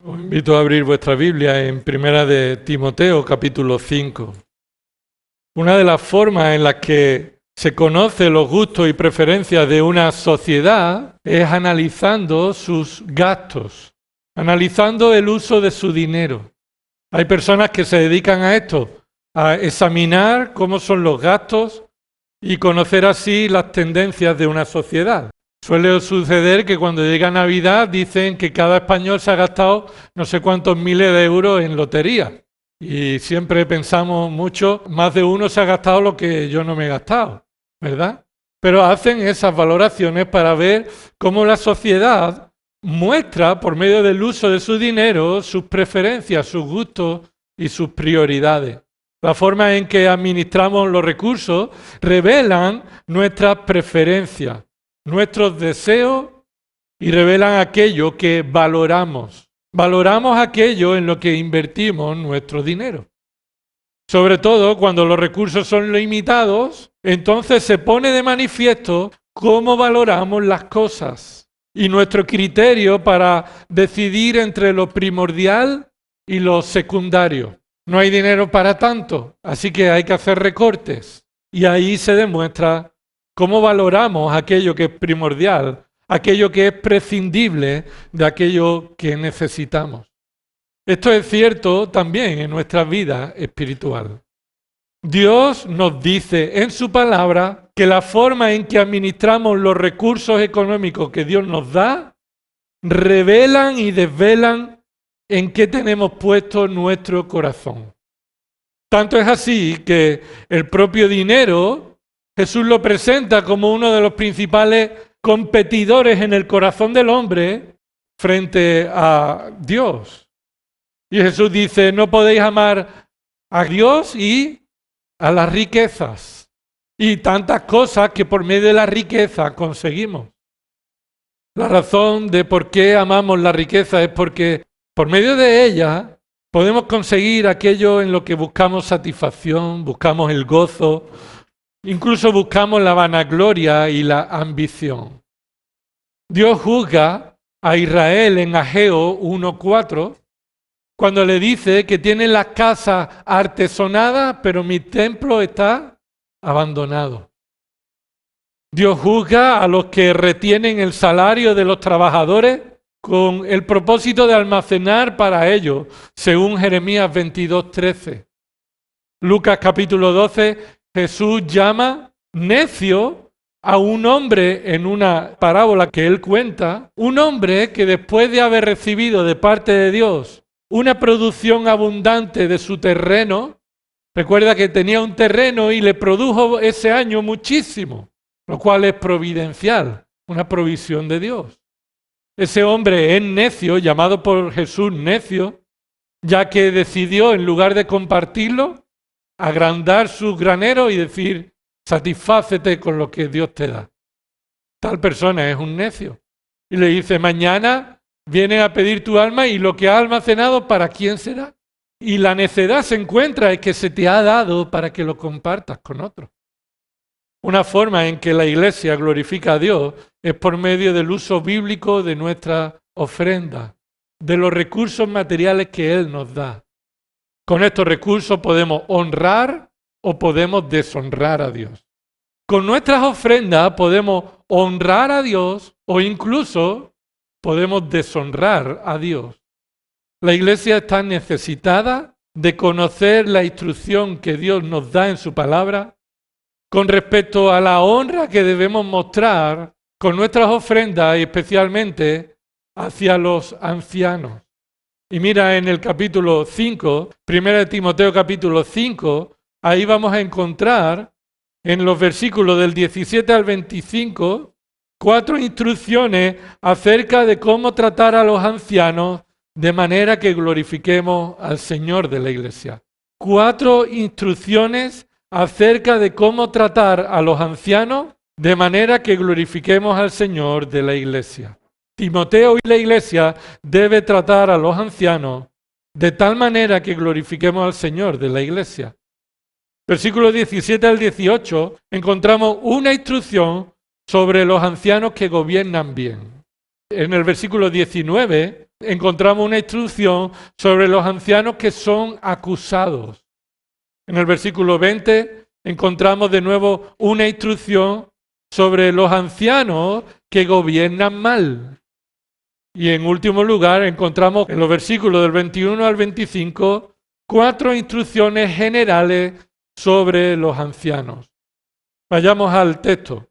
Os invito a abrir vuestra Biblia en Primera de Timoteo, capítulo 5. Una de las formas en las que se conocen los gustos y preferencias de una sociedad es analizando sus gastos, analizando el uso de su dinero. Hay personas que se dedican a esto, a examinar cómo son los gastos y conocer así las tendencias de una sociedad. Suele suceder que cuando llega Navidad dicen que cada español se ha gastado no sé cuántos miles de euros en lotería. Y siempre pensamos mucho, más de uno se ha gastado lo que yo no me he gastado, ¿verdad? Pero hacen esas valoraciones para ver cómo la sociedad muestra por medio del uso de su dinero sus preferencias, sus gustos y sus prioridades. La forma en que administramos los recursos revelan nuestras preferencias, nuestros deseos y revelan aquello que valoramos. Valoramos aquello en lo que invertimos nuestro dinero. Sobre todo cuando los recursos son limitados, entonces se pone de manifiesto cómo valoramos las cosas y nuestro criterio para decidir entre lo primordial y lo secundario. No hay dinero para tanto, así que hay que hacer recortes. Y ahí se demuestra cómo valoramos aquello que es primordial, aquello que es prescindible de aquello que necesitamos. Esto es cierto también en nuestra vida espiritual. Dios nos dice en su palabra que la forma en que administramos los recursos económicos que Dios nos da revelan y desvelan en qué tenemos puesto nuestro corazón. Tanto es así que el propio dinero, Jesús lo presenta como uno de los principales competidores en el corazón del hombre frente a Dios. Y Jesús dice, no podéis amar a Dios y a las riquezas. Y tantas cosas que por medio de la riqueza conseguimos. La razón de por qué amamos la riqueza es porque por medio de ella podemos conseguir aquello en lo que buscamos satisfacción, buscamos el gozo, incluso buscamos la vanagloria y la ambición. Dios juzga a Israel en Ageo 1:4 cuando le dice que tienen las casas artesonadas, pero mi templo está abandonado. Dios juzga a los que retienen el salario de los trabajadores con el propósito de almacenar para ellos, según Jeremías 22:13. Lucas capítulo 12, Jesús llama necio a un hombre en una parábola que él cuenta, un hombre que después de haber recibido de parte de Dios una producción abundante de su terreno, recuerda que tenía un terreno y le produjo ese año muchísimo, lo cual es providencial, una provisión de Dios. Ese hombre es necio, llamado por Jesús necio, ya que decidió, en lugar de compartirlo, agrandar su granero y decir, satisfácete con lo que Dios te da. Tal persona es un necio. Y le dice, mañana vienen a pedir tu alma y lo que has almacenado, ¿para quién será? Y la necedad se encuentra en que se te ha dado para que lo compartas con otros. Una forma en que la Iglesia glorifica a Dios es por medio del uso bíblico de nuestra ofrenda, de los recursos materiales que Él nos da. Con estos recursos podemos honrar o podemos deshonrar a Dios. Con nuestras ofrendas podemos honrar a Dios o incluso podemos deshonrar a Dios. La Iglesia está necesitada de conocer la instrucción que Dios nos da en su palabra con respecto a la honra que debemos mostrar con nuestras ofrendas y especialmente hacia los ancianos. Y mira en el capítulo 5, 1 Timoteo capítulo 5, ahí vamos a encontrar en los versículos del 17 al 25 4 instrucciones acerca de cómo tratar a los ancianos de manera que glorifiquemos al Señor de la Iglesia. 4 instrucciones acerca de cómo tratar a los ancianos de manera que glorifiquemos al Señor de la Iglesia. Timoteo y la Iglesia debe tratar a los ancianos de tal manera que glorifiquemos al Señor de la Iglesia. Versículos 17 al 18 encontramos una instrucción sobre los ancianos que gobiernan bien. En el versículo 19 encontramos una instrucción sobre los ancianos que son acusados. En el versículo 20 encontramos de nuevo una instrucción sobre los ancianos que gobiernan mal. Y en último lugar encontramos en los versículos del 21 al 25 4 instrucciones generales sobre los ancianos. Vayamos al texto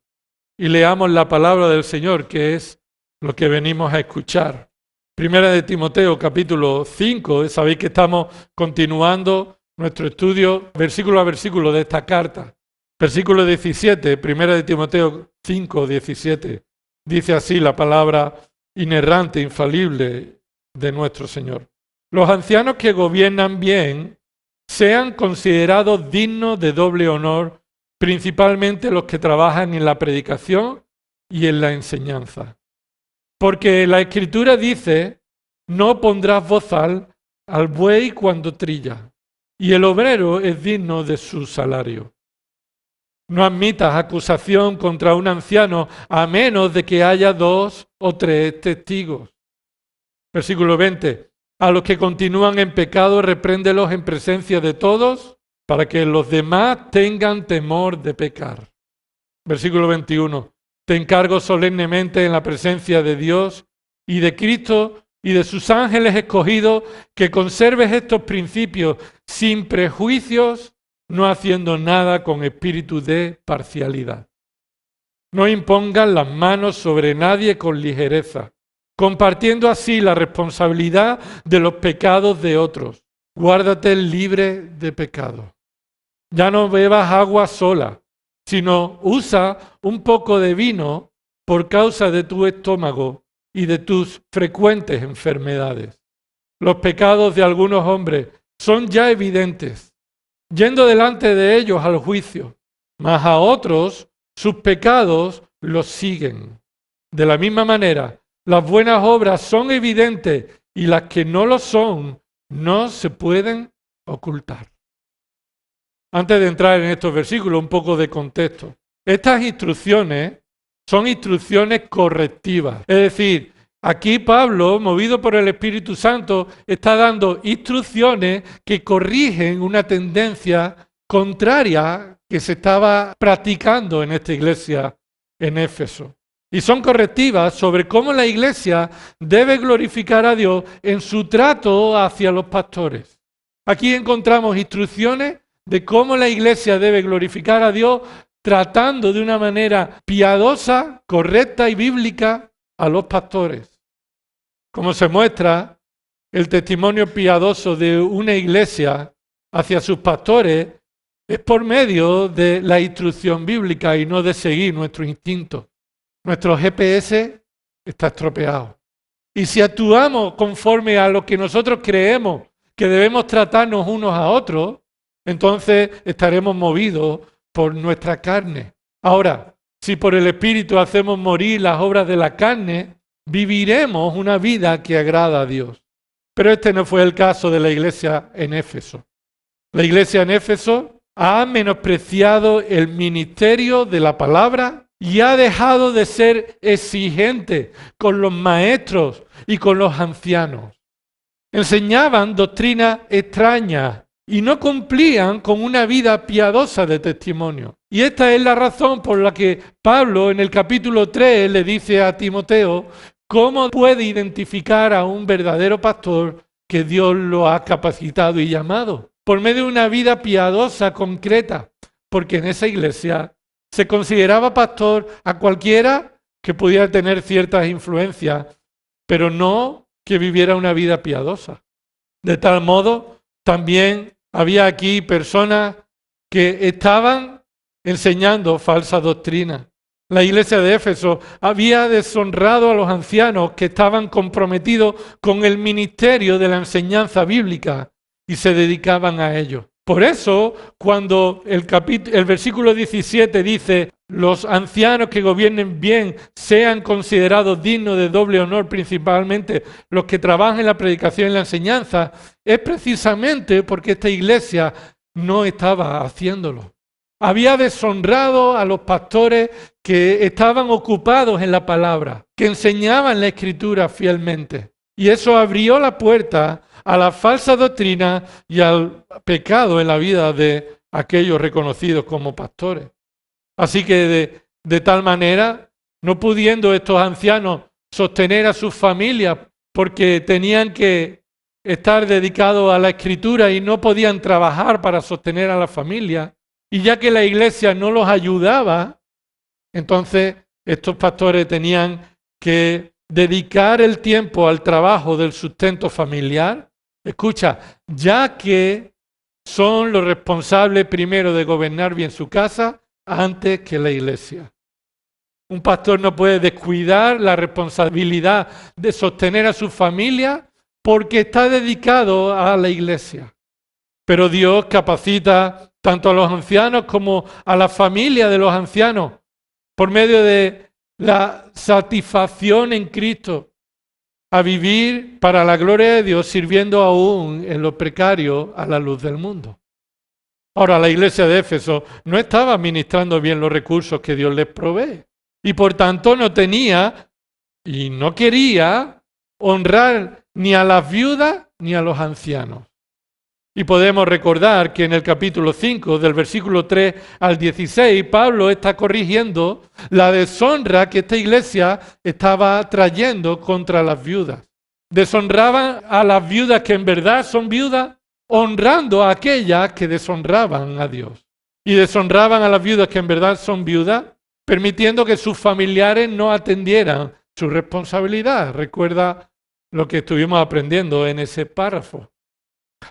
y leamos la palabra del Señor, que es lo que venimos a escuchar. Primera de Timoteo, capítulo 5, sabéis que estamos continuando nuestro estudio versículo a versículo de esta carta. Versículo 17, Primera de Timoteo 5, 17, dice así la palabra inerrante, infalible de nuestro Señor. Los ancianos que gobiernan bien sean considerados dignos de doble honor, principalmente los que trabajan en la predicación y en la enseñanza. Porque la Escritura dice, no pondrás bozal al buey cuando trilla, y el obrero es digno de su salario. No admitas acusación contra un anciano a menos de que haya 2 o 3 testigos. Versículo 20. A los que continúan en pecado, repréndelos en presencia de todos, para que los demás tengan temor de pecar. Versículo 21. Te encargo solemnemente en la presencia de Dios y de Cristo y de sus ángeles escogidos, que conserves estos principios sin prejuicios, no haciendo nada con espíritu de parcialidad. No impongan las manos sobre nadie con ligereza, compartiendo así la responsabilidad de los pecados de otros. Guárdate libre de pecado. Ya no bebas agua sola, sino usa un poco de vino por causa de tu estómago y de tus frecuentes enfermedades. Los pecados de algunos hombres son ya evidentes, yendo delante de ellos al juicio, mas a otros sus pecados los siguen. De la misma manera, las buenas obras son evidentes y las que no lo son no se pueden ocultar. Antes de entrar en estos versículos, un poco de contexto. Estas instrucciones son instrucciones correctivas. Es decir, aquí Pablo, movido por el Espíritu Santo, está dando instrucciones que corrigen una tendencia contraria que se estaba practicando en esta iglesia en Éfeso. Y son correctivas sobre cómo la iglesia debe glorificar a Dios en su trato hacia los pastores. Aquí encontramos instrucciones de cómo la iglesia debe glorificar a Dios tratando de una manera piadosa, correcta y bíblica a los pastores. Como se muestra, el testimonio piadoso de una iglesia hacia sus pastores es por medio de la instrucción bíblica y no de seguir nuestro instinto. Nuestro GPS está estropeado. Y si actuamos conforme a lo que nosotros creemos que debemos tratarnos unos a otros, entonces estaremos movidos por nuestra carne. Ahora, si por el Espíritu hacemos morir las obras de la carne, viviremos una vida que agrada a Dios. Pero este no fue el caso de la iglesia en Éfeso. La iglesia en Éfeso ha menospreciado el ministerio de la palabra y ha dejado de ser exigente con los maestros y con los ancianos. Enseñaban doctrinas extrañas y no cumplían con una vida piadosa de testimonio. Y esta es la razón por la que Pablo en el capítulo 3 le dice a Timoteo cómo puede identificar a un verdadero pastor que Dios lo ha capacitado y llamado. Por medio de una vida piadosa, concreta, porque en esa iglesia se consideraba pastor a cualquiera que pudiera tener ciertas influencias, pero no que viviera una vida piadosa. De tal modo, también había aquí personas que estaban enseñando falsa doctrina. La iglesia de Éfeso había deshonrado a los ancianos que estaban comprometidos con el ministerio de la enseñanza bíblica y se dedicaban a ello. Por eso, cuando el versículo 17 dice, los ancianos que gobiernen bien sean considerados dignos de doble honor, principalmente los que trabajan en la predicación y la enseñanza, es precisamente porque esta iglesia no estaba haciéndolo. Había deshonrado a los pastores que estaban ocupados en la palabra, que enseñaban la Escritura fielmente. Y eso abrió la puerta a la falsa doctrina y al pecado en la vida de aquellos reconocidos como pastores. Así que de tal manera, no pudiendo estos ancianos sostener a sus familias porque tenían que estar dedicados a la escritura y no podían trabajar para sostener a la familia, y ya que la iglesia no los ayudaba, entonces estos pastores tenían que dedicar el tiempo al trabajo del sustento familiar. Escucha, ya que son los responsables primero de gobernar bien su casa antes que la iglesia. Un pastor no puede descuidar la responsabilidad de sostener a su familia porque está dedicado a la iglesia. Pero Dios capacita tanto a los ancianos como a la familia de los ancianos por medio de la satisfacción en Cristo a vivir para la gloria de Dios, sirviendo aún en lo precario a la luz del mundo. Ahora, la iglesia de Éfeso no estaba administrando bien los recursos que Dios les provee y por tanto no tenía y no quería honrar ni a las viudas ni a los ancianos. Y podemos recordar que en el capítulo 5, del versículo 3 al 16, Pablo está corrigiendo la deshonra que esta iglesia estaba trayendo contra las viudas. Deshonraban a las viudas que en verdad son viudas, honrando a aquellas que deshonraban a Dios. Y deshonraban a las viudas que en verdad son viudas, permitiendo que sus familiares no atendieran su responsabilidad. Recuerda lo que estuvimos aprendiendo en ese párrafo.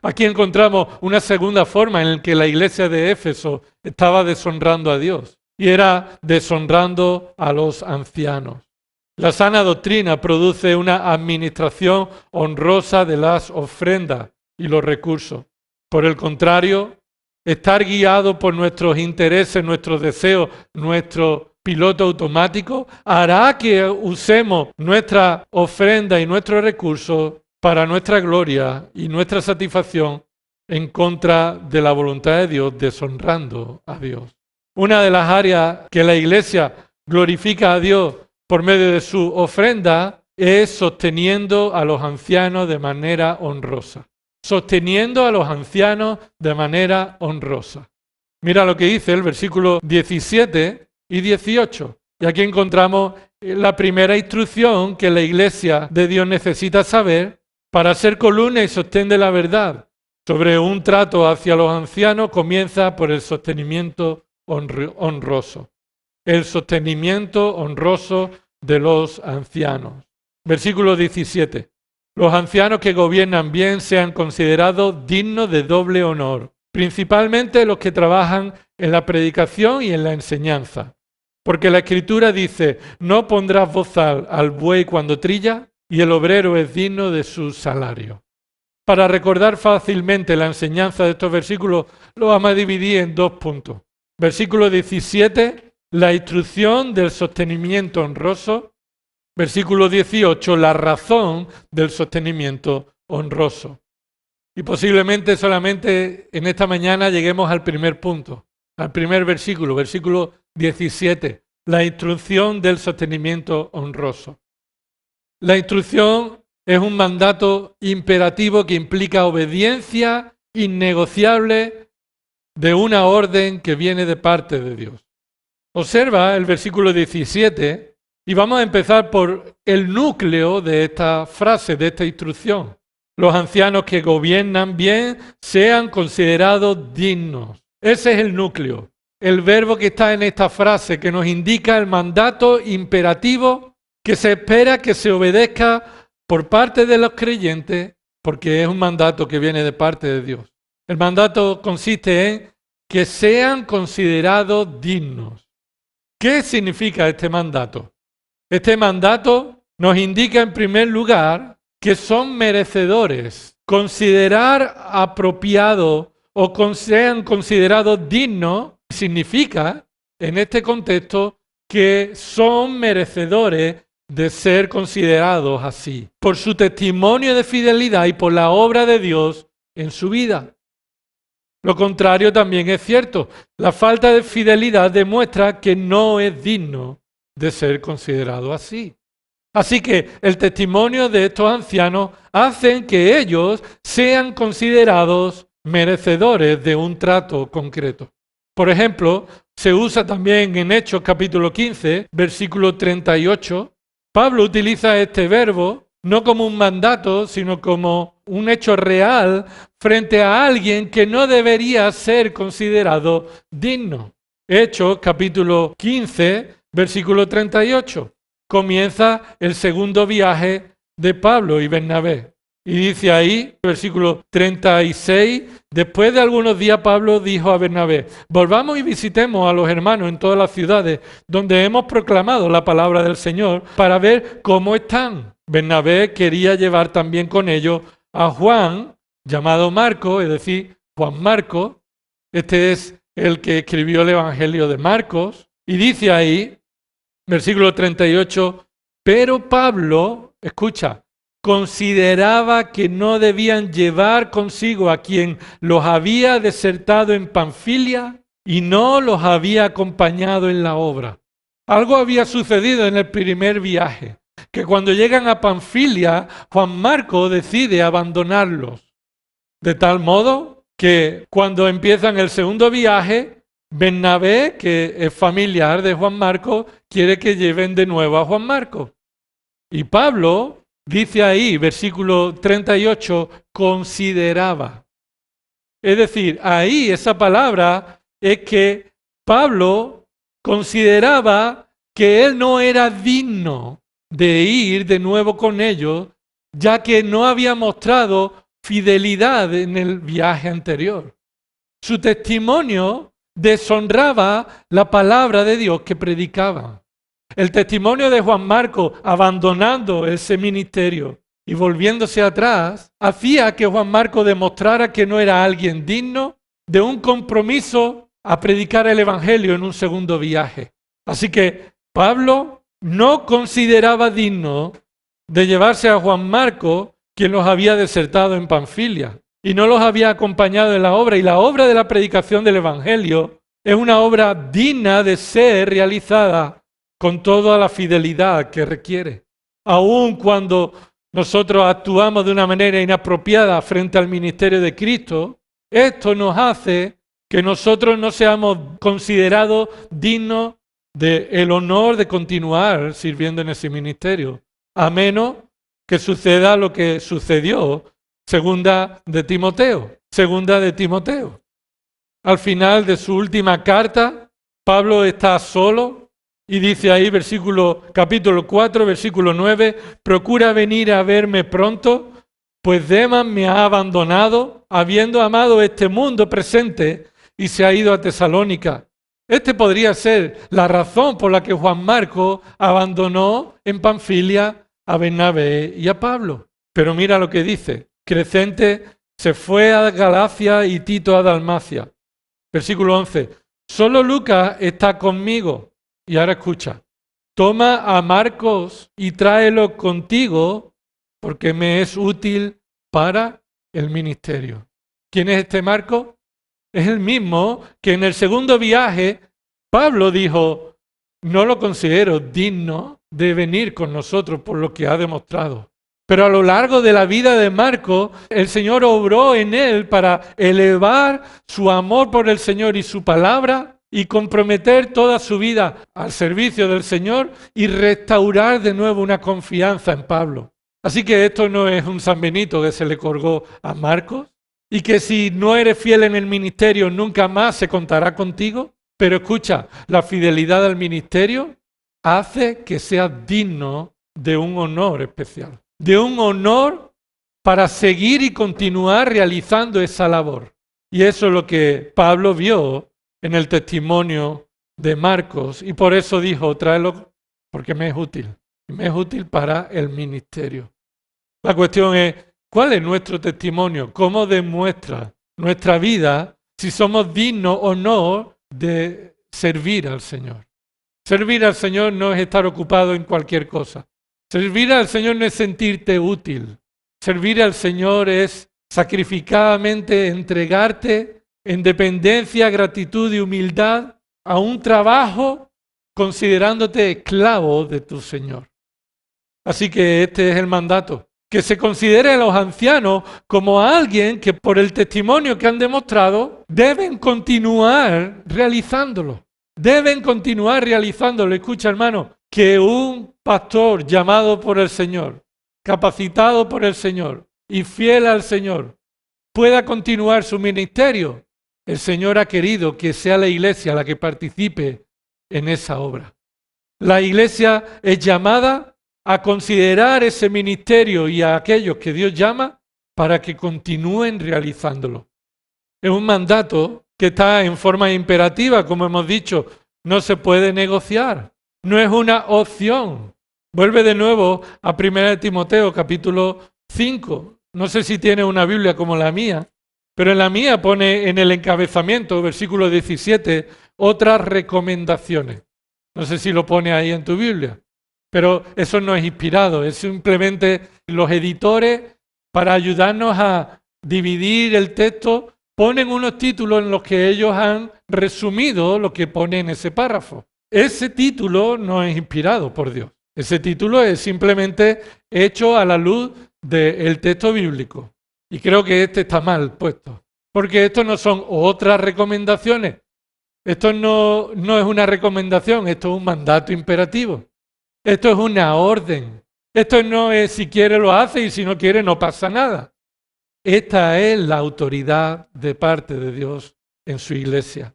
Aquí encontramos una segunda forma en la que la iglesia de Éfeso estaba deshonrando a Dios, y era deshonrando a los ancianos. La sana doctrina produce una administración honrosa de las ofrendas y los recursos. Por el contrario, estar guiado por nuestros intereses, nuestros deseos, nuestro piloto automático, hará que usemos nuestra ofrenda y nuestros recursos para nuestra gloria y nuestra satisfacción en contra de la voluntad de Dios, deshonrando a Dios. Una de las áreas que la iglesia glorifica a Dios por medio de su ofrenda es sosteniendo a los ancianos de manera honrosa. Sosteniendo a los ancianos de manera honrosa. Mira lo que dice el versículo 17 y 18. Y aquí encontramos la primera instrucción que la iglesia de Dios necesita saber para ser columna y sostén de la verdad. Sobre un trato hacia los ancianos comienza por el sostenimiento honroso. El sostenimiento honroso de los ancianos. Versículo 17. Los ancianos que gobiernan bien sean considerados dignos de doble honor, principalmente los que trabajan en la predicación y en la enseñanza. Porque la Escritura dice, no pondrás bozal al buey cuando trilla, y el obrero es digno de su salario. Para recordar fácilmente la enseñanza de estos versículos, lo vamos a dividir en dos puntos. Versículo 17, la instrucción del sostenimiento honroso. Versículo 18, la razón del sostenimiento honroso. Y posiblemente solamente en esta mañana lleguemos al primer punto, al primer versículo, versículo 17, la instrucción del sostenimiento honroso. La instrucción es un mandato imperativo que implica obediencia innegociable de una orden que viene de parte de Dios. Observa el versículo 17 y vamos a empezar por el núcleo de esta frase, de esta instrucción. Los ancianos que gobiernan bien sean considerados dignos. Ese es el núcleo, el verbo que está en esta frase que nos indica el mandato imperativo que se espera que se obedezca por parte de los creyentes, porque es un mandato que viene de parte de Dios. El mandato consiste en que sean considerados dignos. ¿Qué significa este mandato? Este mandato nos indica en primer lugar que son merecedores. Considerar apropiado o sean considerados dignos significa, en este contexto, que son merecedores de ser considerados así, por su testimonio de fidelidad y por la obra de Dios en su vida. Lo contrario también es cierto. La falta de fidelidad demuestra que no es digno de ser considerado así. Así que el testimonio de estos ancianos hacen que ellos sean considerados merecedores de un trato concreto. Por ejemplo, se usa también en Hechos capítulo 15, versículo 38. Pablo utiliza este verbo no como un mandato, sino como un hecho real frente a alguien que no debería ser considerado digno. Hechos capítulo 15, versículo 38. Comienza el segundo viaje de Pablo y Bernabé. Y dice ahí, versículo 36, después de algunos días Pablo dijo a Bernabé, volvamos y visitemos a los hermanos en todas las ciudades donde hemos proclamado la palabra del Señor para ver cómo están. Bernabé quería llevar también con ellos a Juan, llamado Marcos, es decir, Juan Marcos. Este es el que escribió el Evangelio de Marcos. Y dice ahí, versículo 38, pero Pablo, escucha, consideraba que no debían llevar consigo a quien los había desertado en Panfilia y no los había acompañado en la obra. Algo había sucedido en el primer viaje, que cuando llegan a Panfilia, Juan Marcos decide abandonarlos. De tal modo que cuando empiezan el segundo viaje, Bernabé, que es familiar de Juan Marcos, quiere que lleven de nuevo a Juan Marcos. Y Pablo dice ahí, versículo 38, consideraba. Es decir, ahí esa palabra es que Pablo consideraba que él no era digno de ir de nuevo con ellos, ya que no había mostrado fidelidad en el viaje anterior. Su testimonio deshonraba la palabra de Dios que predicaban. El testimonio de Juan Marcos abandonando ese ministerio y volviéndose atrás hacía que Juan Marcos demostrara que no era alguien digno de un compromiso a predicar el Evangelio en un segundo viaje. Así que Pablo no consideraba digno de llevarse a Juan Marcos, quien los había desertado en Panfilia y no los había acompañado en la obra. Y la obra de la predicación del Evangelio es una obra digna de ser realizada con toda la fidelidad que requiere. Aun cuando nosotros actuamos de una manera inapropiada frente al ministerio de Cristo, esto nos hace que nosotros no seamos considerados dignos del honor de continuar sirviendo en ese ministerio, a menos que suceda lo que sucedió, segunda de Timoteo. Al final de su última carta, Pablo está solo. Y dice ahí, capítulo 4, versículo 9, procura venir a verme pronto, pues Demas me ha abandonado, habiendo amado este mundo presente, y se ha ido a Tesalónica. Este podría ser la razón por la que Juan Marcos abandonó en Panfilia a Bernabé y a Pablo. Pero mira lo que dice, Crescente se fue a Galacia y Tito a Dalmacia. Versículo 11, solo Lucas está conmigo. Y ahora escucha, toma a Marcos y tráelo contigo porque me es útil para el ministerio. ¿Quién es este Marcos? Es el mismo que en el segundo viaje Pablo dijo, no lo considero digno de venir con nosotros por lo que ha demostrado. Pero a lo largo de la vida de Marcos, el Señor obró en él para elevar su amor por el Señor y su palabra y comprometer toda su vida al servicio del Señor y restaurar de nuevo una confianza en Pablo. Así que esto no es un San Benito que se le colgó a Marcos y que si no eres fiel en el ministerio nunca más se contará contigo. Pero escucha, la fidelidad al ministerio hace que seas digno de un honor especial, de un honor para seguir y continuar realizando esa labor. Y eso es lo que Pablo vio en el testimonio de Marcos y por eso dijo, tráelo porque me es útil para el ministerio. La cuestión es, ¿cuál es nuestro testimonio? ¿Cómo demuestra nuestra vida si somos dignos o no de servir al Señor? Servir al Señor no es estar ocupado en cualquier cosa. Servir al Señor no es sentirte útil. Servir al Señor es sacrificadamente entregarte en dependencia, gratitud y humildad a un trabajo considerándote esclavo de tu Señor. Así que este es el mandato. Que se considere a los ancianos como a alguien que por el testimonio que han demostrado deben continuar realizándolo. Deben continuar realizándolo. Escucha, hermano, que un pastor llamado por el Señor, capacitado por el Señor y fiel al Señor, pueda continuar su ministerio. El Señor ha querido que sea la iglesia la que participe en esa obra. La iglesia es llamada a considerar ese ministerio y a aquellos que Dios llama para que continúen realizándolo. Es un mandato que está en forma imperativa, como hemos dicho, no se puede negociar, no es una opción. Vuelve de nuevo a 1 Timoteo capítulo 5. No sé si tiene una Biblia como la mía, pero en la mía pone en el encabezamiento, versículo 17, otras recomendaciones. No sé si lo pone ahí en tu Biblia. Pero eso no es inspirado, es simplemente los editores, para ayudarnos a dividir el texto, ponen unos títulos en los que ellos han resumido lo que pone en ese párrafo. Ese título no es inspirado por Dios. Ese título es simplemente hecho a la luz del texto bíblico. Y creo que este está mal puesto, porque esto no son otras recomendaciones. Esto no es una recomendación, esto es un mandato imperativo. Esto es una orden. Esto no es si quiere lo hace y si no quiere no pasa nada. Esta es la autoridad de parte de Dios en su iglesia.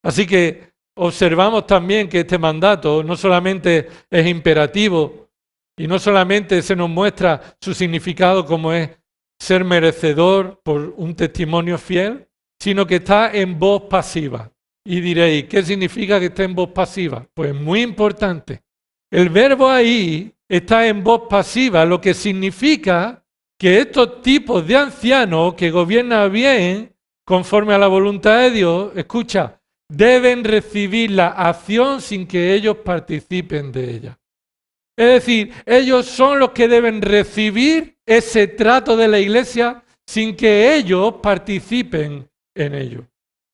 Así que observamos también que este mandato no solamente es imperativo y no solamente se nos muestra su significado como es ser merecedor por un testimonio fiel, sino que está en voz pasiva. Y diréis, ¿qué significa que esté en voz pasiva? Pues muy importante. El verbo ahí está en voz pasiva, lo que significa que estos tipos de ancianos que gobiernan bien, conforme a la voluntad de Dios, escucha, deben recibir la acción sin que ellos participen de ella. Es decir, ellos son los que deben recibir ese trato de la iglesia sin que ellos participen en ello.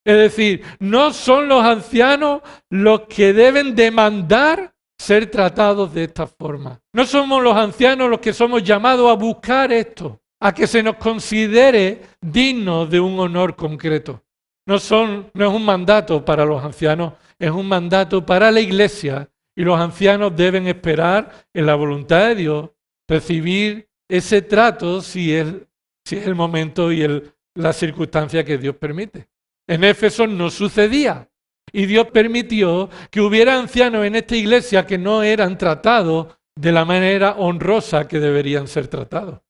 Es decir, no son los ancianos los que deben demandar ser tratados de esta forma. No somos los ancianos los que somos llamados a buscar esto, a que se nos considere dignos de un honor concreto. No es un mandato para los ancianos, es un mandato para la iglesia y los ancianos deben esperar en la voluntad de Dios recibir ese trato si es el momento y la circunstancia que Dios permite. En Éfeso no sucedía. Y Dios permitió que hubiera ancianos en esta iglesia que no eran tratados de la manera honrosa que deberían ser tratados.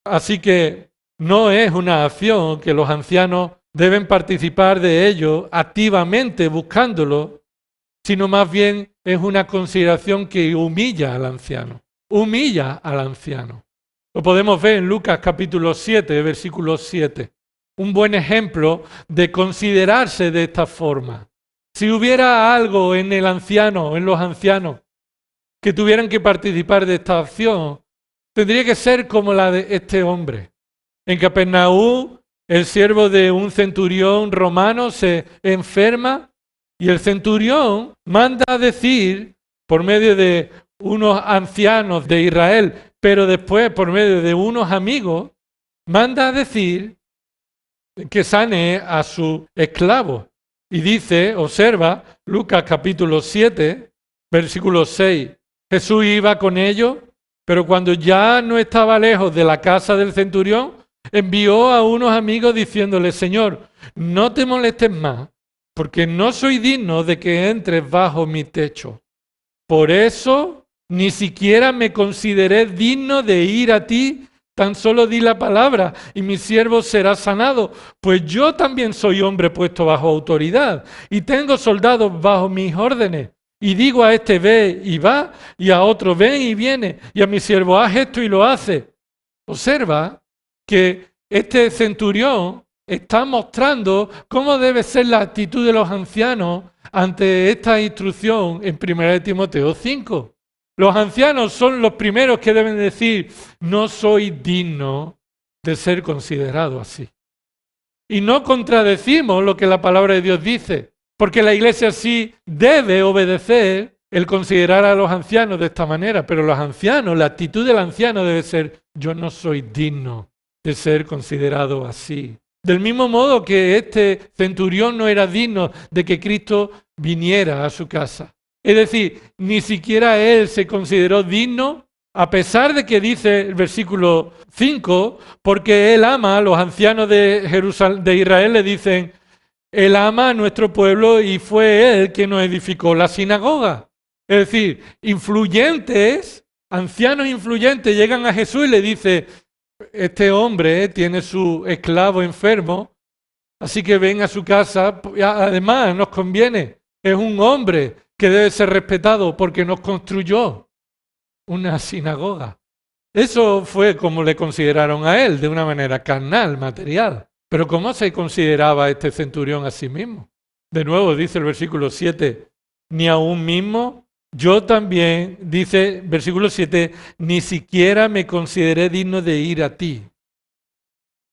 Así que no es una acción que los ancianos deben participar de ello activamente buscándolo, sino más bien es una consideración que humilla al anciano. Humilla al anciano. Lo podemos ver en Lucas capítulo 7, versículo 7. Un buen ejemplo de considerarse de esta forma. Si hubiera algo en el anciano, en los ancianos, que tuvieran que participar de esta acción, tendría que ser como la de este hombre. En Capernaum, el siervo de un centurión romano se enferma y el centurión manda a decir, por medio de unos ancianos de Israel, pero después por medio de unos amigos, manda a decir que sane a su esclavo. Y dice, observa, Lucas capítulo 7, versículo 6, Jesús iba con ellos, pero cuando ya no estaba lejos de la casa del centurión, envió a unos amigos diciéndole, Señor, no te molestes más, porque no soy digno de que entres bajo mi techo. Por eso ni siquiera me consideré digno de ir a ti. Tan solo di la palabra y mi siervo será sanado, pues yo también soy hombre puesto bajo autoridad y tengo soldados bajo mis órdenes. Y digo a este ve y va, y a otro ven y viene, y a mi siervo haz esto y lo hace. Observa que este centurión está mostrando cómo debe ser la actitud de los ancianos ante esta instrucción en 1 Timoteo 5. Los ancianos son los primeros que deben decir, no soy digno de ser considerado así. Y no contradecimos lo que la palabra de Dios dice, porque la iglesia sí debe obedecer el considerar a los ancianos de esta manera, pero los ancianos, la actitud del anciano debe ser: yo no soy digno de ser considerado así. Del mismo modo que este centurión no era digno de que Cristo viniera a su casa. Es decir, ni siquiera él se consideró digno, a pesar de que dice el versículo 5, porque él ama a los ancianos de Jerusalén, de Israel, le dicen: él ama a nuestro pueblo y fue él quien nos edificó la sinagoga. Es decir, influyentes, ancianos influyentes llegan a Jesús y le dicen: este hombre tiene su esclavo enfermo, así que ven a su casa. Además, nos conviene, es un hombre que debe ser respetado porque nos construyó una sinagoga. Eso fue como le consideraron a él, de una manera carnal, material. Pero ¿cómo se consideraba este centurión a sí mismo? De nuevo dice el versículo 7, ni aún mismo, yo también, dice versículo 7, ni siquiera me consideré digno de ir a ti.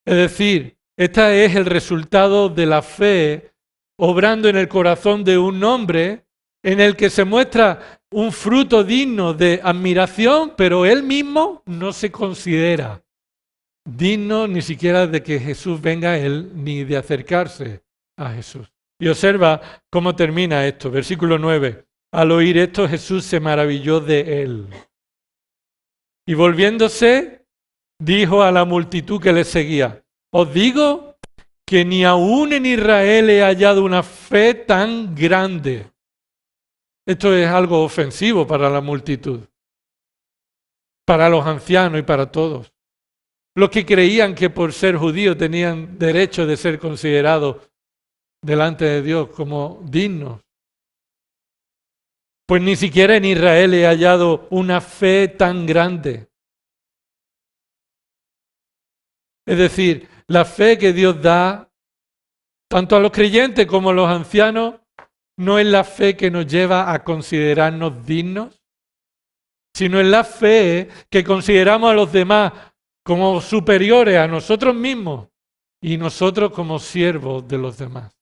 Es decir, este es el resultado de la fe obrando en el corazón de un hombre en el que se muestra un fruto digno de admiración, pero él mismo no se considera digno ni siquiera de que Jesús venga a él, ni de acercarse a Jesús. Y observa cómo termina esto, versículo 9. Al oír esto, Jesús se maravilló de él. Y volviéndose, dijo a la multitud que le seguía: os digo que ni aún en Israel he hallado una fe tan grande. Esto es algo ofensivo para la multitud, para los ancianos y para todos. Los que creían que por ser judíos tenían derecho de ser considerados delante de Dios como dignos. Pues ni siquiera en Israel he hallado una fe tan grande. Es decir, la fe que Dios da tanto a los creyentes como a los ancianos no es la fe que nos lleva a considerarnos dignos, sino es la fe que consideramos a los demás como superiores a nosotros mismos y nosotros como siervos de los demás.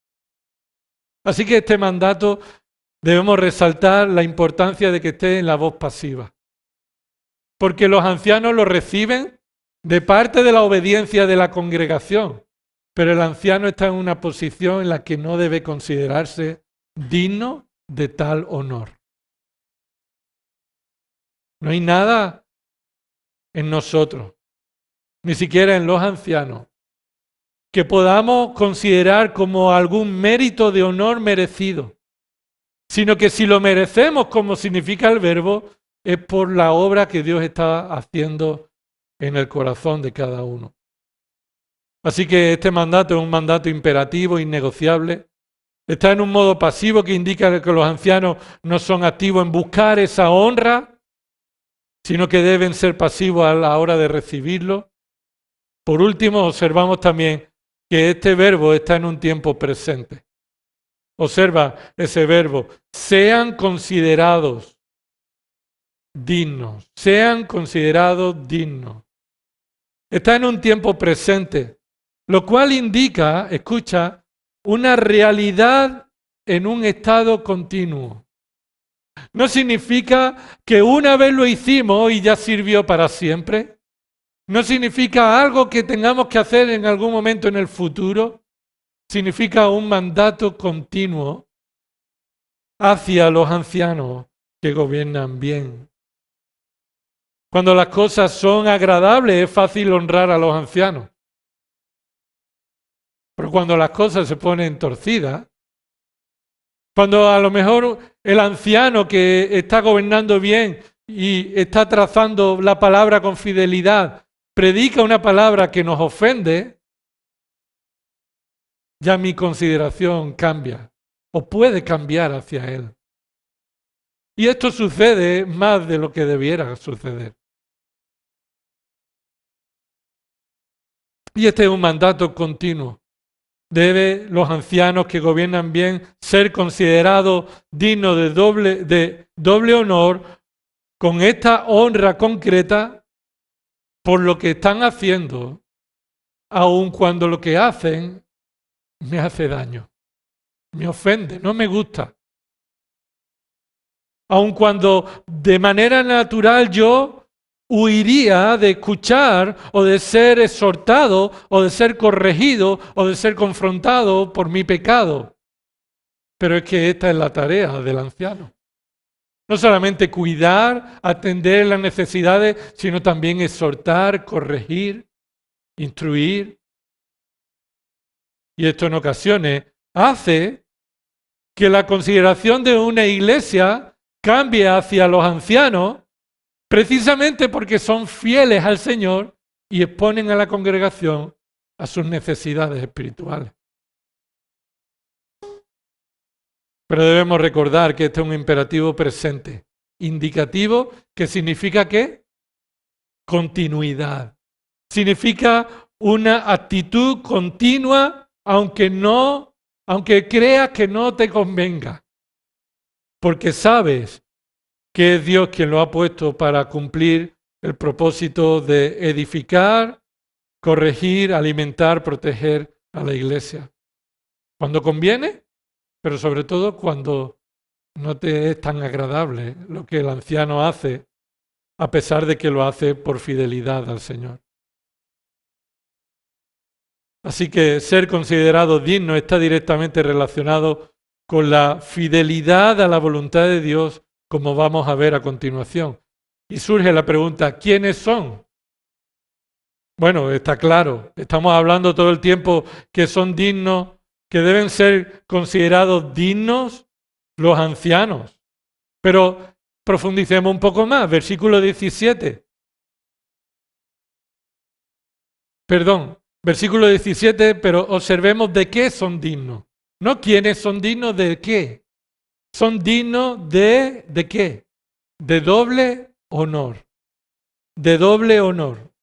Así que este mandato debemos resaltar la importancia de que esté en la voz pasiva, porque los ancianos lo reciben de parte de la obediencia de la congregación, pero el anciano está en una posición en la que no debe considerarse digno de tal honor. No hay nada en nosotros, ni siquiera en los ancianos, que podamos considerar como algún mérito de honor merecido, sino que si lo merecemos, como significa el verbo, es por la obra que Dios está haciendo en el corazón de cada uno. Así que este mandato es un mandato imperativo, innegociable. Está en un modo pasivo que indica que los ancianos no son activos en buscar esa honra, sino que deben ser pasivos a la hora de recibirlo. Por último, observamos también que este verbo está en un tiempo presente. Observa ese verbo: sean considerados dignos, sean considerados dignos. Está en un tiempo presente, lo cual indica, escucha, una realidad en un estado continuo. No significa que una vez lo hicimos y ya sirvió para siempre. No significa algo que tengamos que hacer en algún momento en el futuro. Significa un mandato continuo hacia los ancianos que gobiernan bien. Cuando las cosas son agradables es fácil honrar a los ancianos. Pero cuando las cosas se ponen torcidas, cuando a lo mejor el anciano que está gobernando bien y está trazando la palabra con fidelidad, predica una palabra que nos ofende, ya mi consideración cambia o puede cambiar hacia él. Y esto sucede más de lo que debiera suceder. Y este es un mandato continuo. Deben los ancianos que gobiernan bien ser considerados dignos de doble honor, con esta honra concreta por lo que están haciendo, aun cuando lo que hacen me hace daño, me ofende, no me gusta. aun cuando de manera natural yo huiría de escuchar o de ser exhortado o de ser corregido o de ser confrontado por mi pecado. Pero es que esta es la tarea del anciano. No solamente cuidar, atender las necesidades, sino también exhortar, corregir, instruir. Y esto en ocasiones hace que la consideración de una iglesia cambie hacia los ancianos precisamente porque son fieles al Señor y exponen a la congregación a sus necesidades espirituales. Pero debemos recordar que este es un imperativo presente, indicativo, que significa ¿qué? Continuidad. Significa una actitud continua, aunque creas que no te convenga, porque sabes que es Dios quien lo ha puesto para cumplir el propósito de edificar, corregir, alimentar, proteger a la iglesia. Cuando conviene, pero sobre todo cuando no te es tan agradable lo que el anciano hace, a pesar de que lo hace por fidelidad al Señor. Así que ser considerado digno está directamente relacionado con la fidelidad a la voluntad de Dios, como vamos a ver a continuación. Y surge la pregunta, ¿quiénes son? Bueno, está claro, estamos hablando todo el tiempo que son dignos, que deben ser considerados dignos los ancianos. Pero profundicemos un poco más, versículo 17. Versículo 17, pero observemos de qué son dignos. No quiénes son dignos de qué. Son dignos ¿de qué? De doble honor. De doble honor.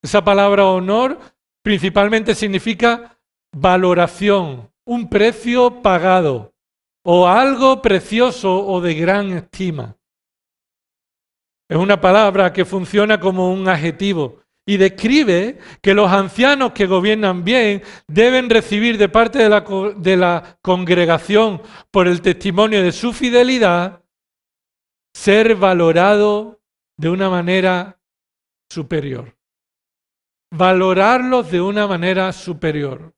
Esa palabra honor principalmente significa valoración, un precio pagado o algo precioso o de gran estima. Es una palabra que funciona como un adjetivo y describe que los ancianos que gobiernan bien deben recibir de parte de la congregación por el testimonio de su fidelidad, ser valorado de una manera superior. Valorarlos de una manera superior.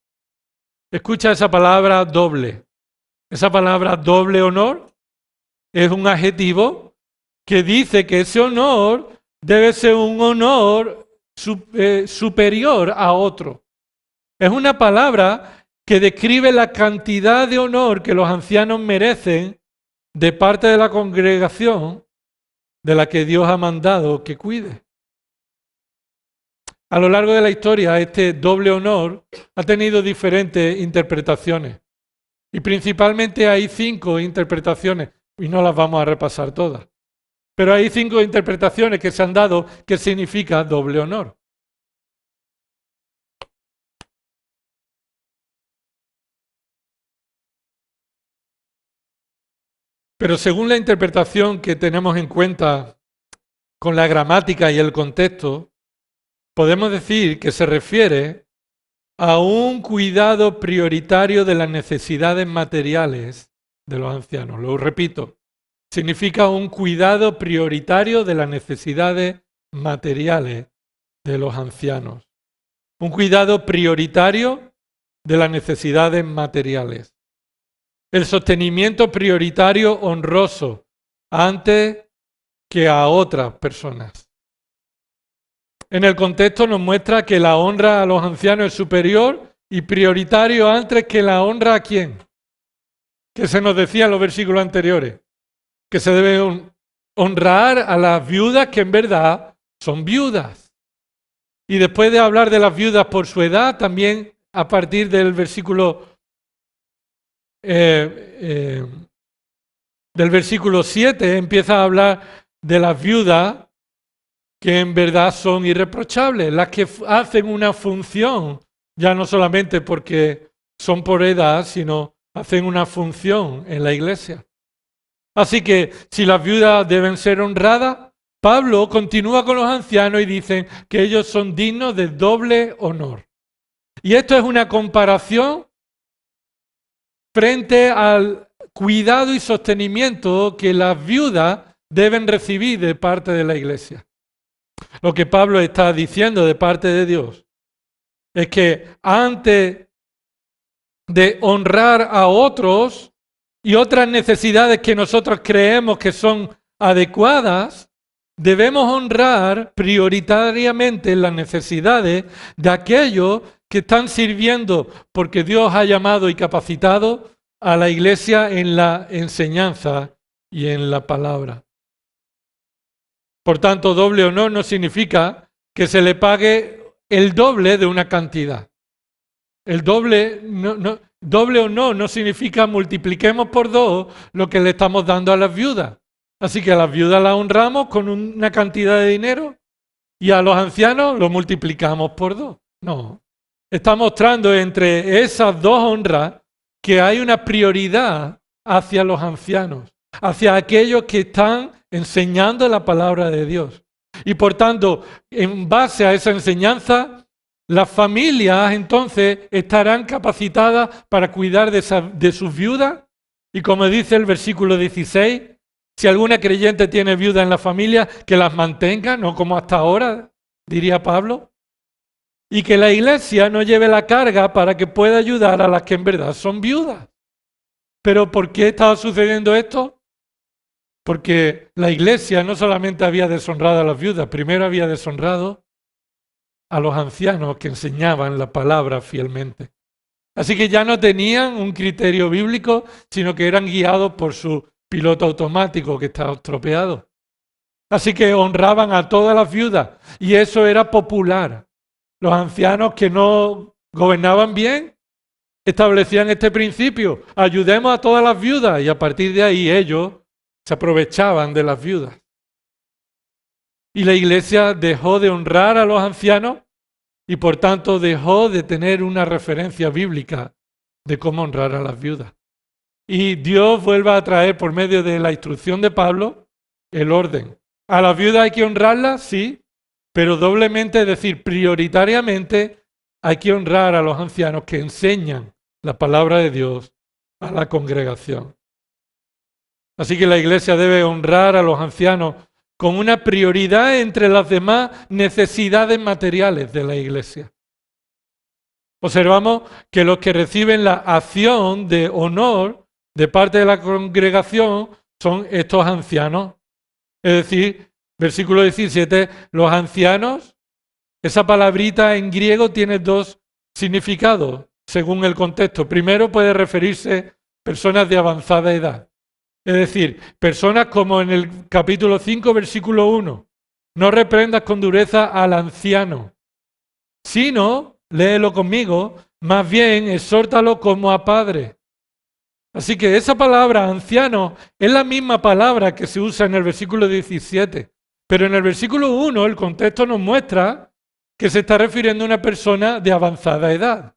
Escucha esa palabra doble. Esa palabra doble honor es un adjetivo que dice que ese honor debe ser un honor superior a otro. Es una palabra que describe la cantidad de honor que los ancianos merecen de parte de la congregación de la que Dios ha mandado que cuide. A lo largo de la historia, este doble honor ha tenido diferentes interpretaciones. Y principalmente hay 5 interpretaciones, y no las vamos a repasar todas. Pero hay 5 interpretaciones que se han dado que significa doble honor. Pero según la interpretación que tenemos en cuenta con la gramática y el contexto, podemos decir que se refiere a un cuidado prioritario de las necesidades materiales de los ancianos. Lo repito, significa un cuidado prioritario de las necesidades materiales de los ancianos. Un cuidado prioritario de las necesidades materiales. El sostenimiento prioritario honroso antes que a otras personas. En el contexto nos muestra que la honra a los ancianos es superior y prioritario antes que la honra a quién. Que se nos decía en los versículos anteriores. Que se debe honrar a las viudas que en verdad son viudas. Y después de hablar de las viudas por su edad, también a partir del versículo 7 empieza a hablar de las viudas que en verdad son irreprochables, las que hacen una función, ya no solamente porque son por edad, sino hacen una función en la iglesia. Así que si las viudas deben ser honradas, Pablo continúa con los ancianos y dice que ellos son dignos de doble honor. Y esto es una comparación frente al cuidado y sostenimiento que las viudas deben recibir de parte de la Iglesia. Lo que Pablo está diciendo de parte de Dios es que antes de honrar a otros y otras necesidades que nosotros creemos que son adecuadas, debemos honrar prioritariamente las necesidades de aquellos que están sirviendo porque Dios ha llamado y capacitado a la Iglesia en la enseñanza y en la palabra. Por tanto, doble honor no significa que se le pague el doble de una cantidad. El doble honor no significa multipliquemos por 2 lo que le estamos dando a las viudas. Así que a las viudas las honramos con una cantidad de dinero y a los ancianos lo multiplicamos por 2. No. Está mostrando entre esas dos honras que hay una prioridad hacia los ancianos, hacia aquellos que están enseñando la palabra de Dios. Y por tanto, en base a esa enseñanza, las familias entonces estarán capacitadas para cuidar de sus viudas. Y como dice el versículo 16, si alguna creyente tiene viuda en la familia, que las mantenga, no como hasta ahora, diría Pablo. Y que la Iglesia no lleve la carga para que pueda ayudar a las que en verdad son viudas. ¿Pero por qué estaba sucediendo esto? Porque la Iglesia no solamente había deshonrado a las viudas, primero había deshonrado a los ancianos que enseñaban la palabra fielmente. Así que ya no tenían un criterio bíblico, sino que eran guiados por su piloto automático que estaba estropeado. Así que honraban a todas las viudas y eso era popular. Los ancianos que no gobernaban bien establecían este principio: ayudemos a todas las viudas, y a partir de ahí ellos se aprovechaban de las viudas. Y la Iglesia dejó de honrar a los ancianos y por tanto dejó de tener una referencia bíblica de cómo honrar a las viudas. Y Dios vuelve a traer por medio de la instrucción de Pablo el orden. ¿A las viudas hay que honrarlas? Sí, pero doblemente, es decir, prioritariamente hay que honrar a los ancianos que enseñan la palabra de Dios a la congregación. Así que la Iglesia debe honrar a los ancianos con una prioridad entre las demás necesidades materiales de la Iglesia. Observamos que los que reciben la acción de honor de parte de la congregación son estos ancianos. Es decir, versículo 17, los ancianos, esa palabrita en griego tiene dos significados según el contexto. Primero puede referirse a personas de avanzada edad. Es decir, personas como en el capítulo 5, versículo 1. No reprendas con dureza al anciano, sino, léelo conmigo, más bien exhórtalo como a padre. Así que esa palabra anciano es la misma palabra que se usa en el versículo 17. Pero en el versículo 1 el contexto nos muestra que se está refiriendo a una persona de avanzada edad.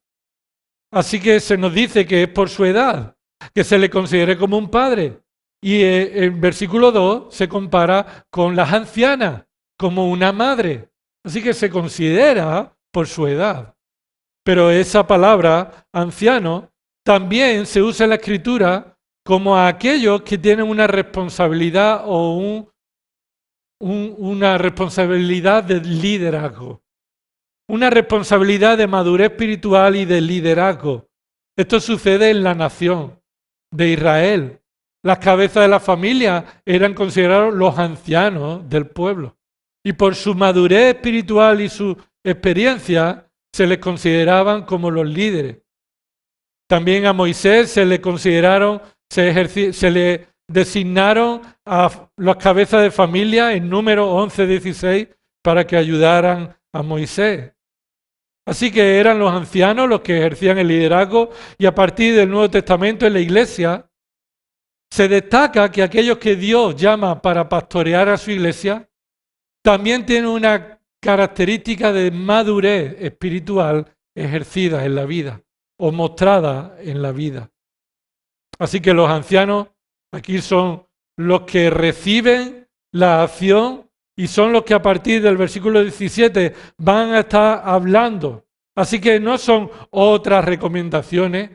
Así que se nos dice que es por su edad, que se le considere como un padre. Y en versículo 2 se compara con las ancianas, como una madre. Así que se considera por su edad. Pero esa palabra, anciano, también se usa en la Escritura como a aquellos que tienen una responsabilidad o una responsabilidad de liderazgo. Una responsabilidad de madurez espiritual y de liderazgo. Esto sucede en la nación de Israel. Las cabezas de la familia eran considerados los ancianos del pueblo. Y por su madurez espiritual y su experiencia se les consideraban como los líderes. También a Moisés se le consideraron, se le designaron a las cabezas de familia en número 11-16 para que ayudaran a Moisés. Así que eran los ancianos los que ejercían el liderazgo y a partir del Nuevo Testamento en la Iglesia se destaca que aquellos que Dios llama para pastorear a su iglesia también tienen una característica de madurez espiritual ejercida en la vida o mostrada en la vida. Así que los ancianos aquí son los que reciben la acción y son los que a partir del versículo 17 van a estar hablando. Así que no son otras recomendaciones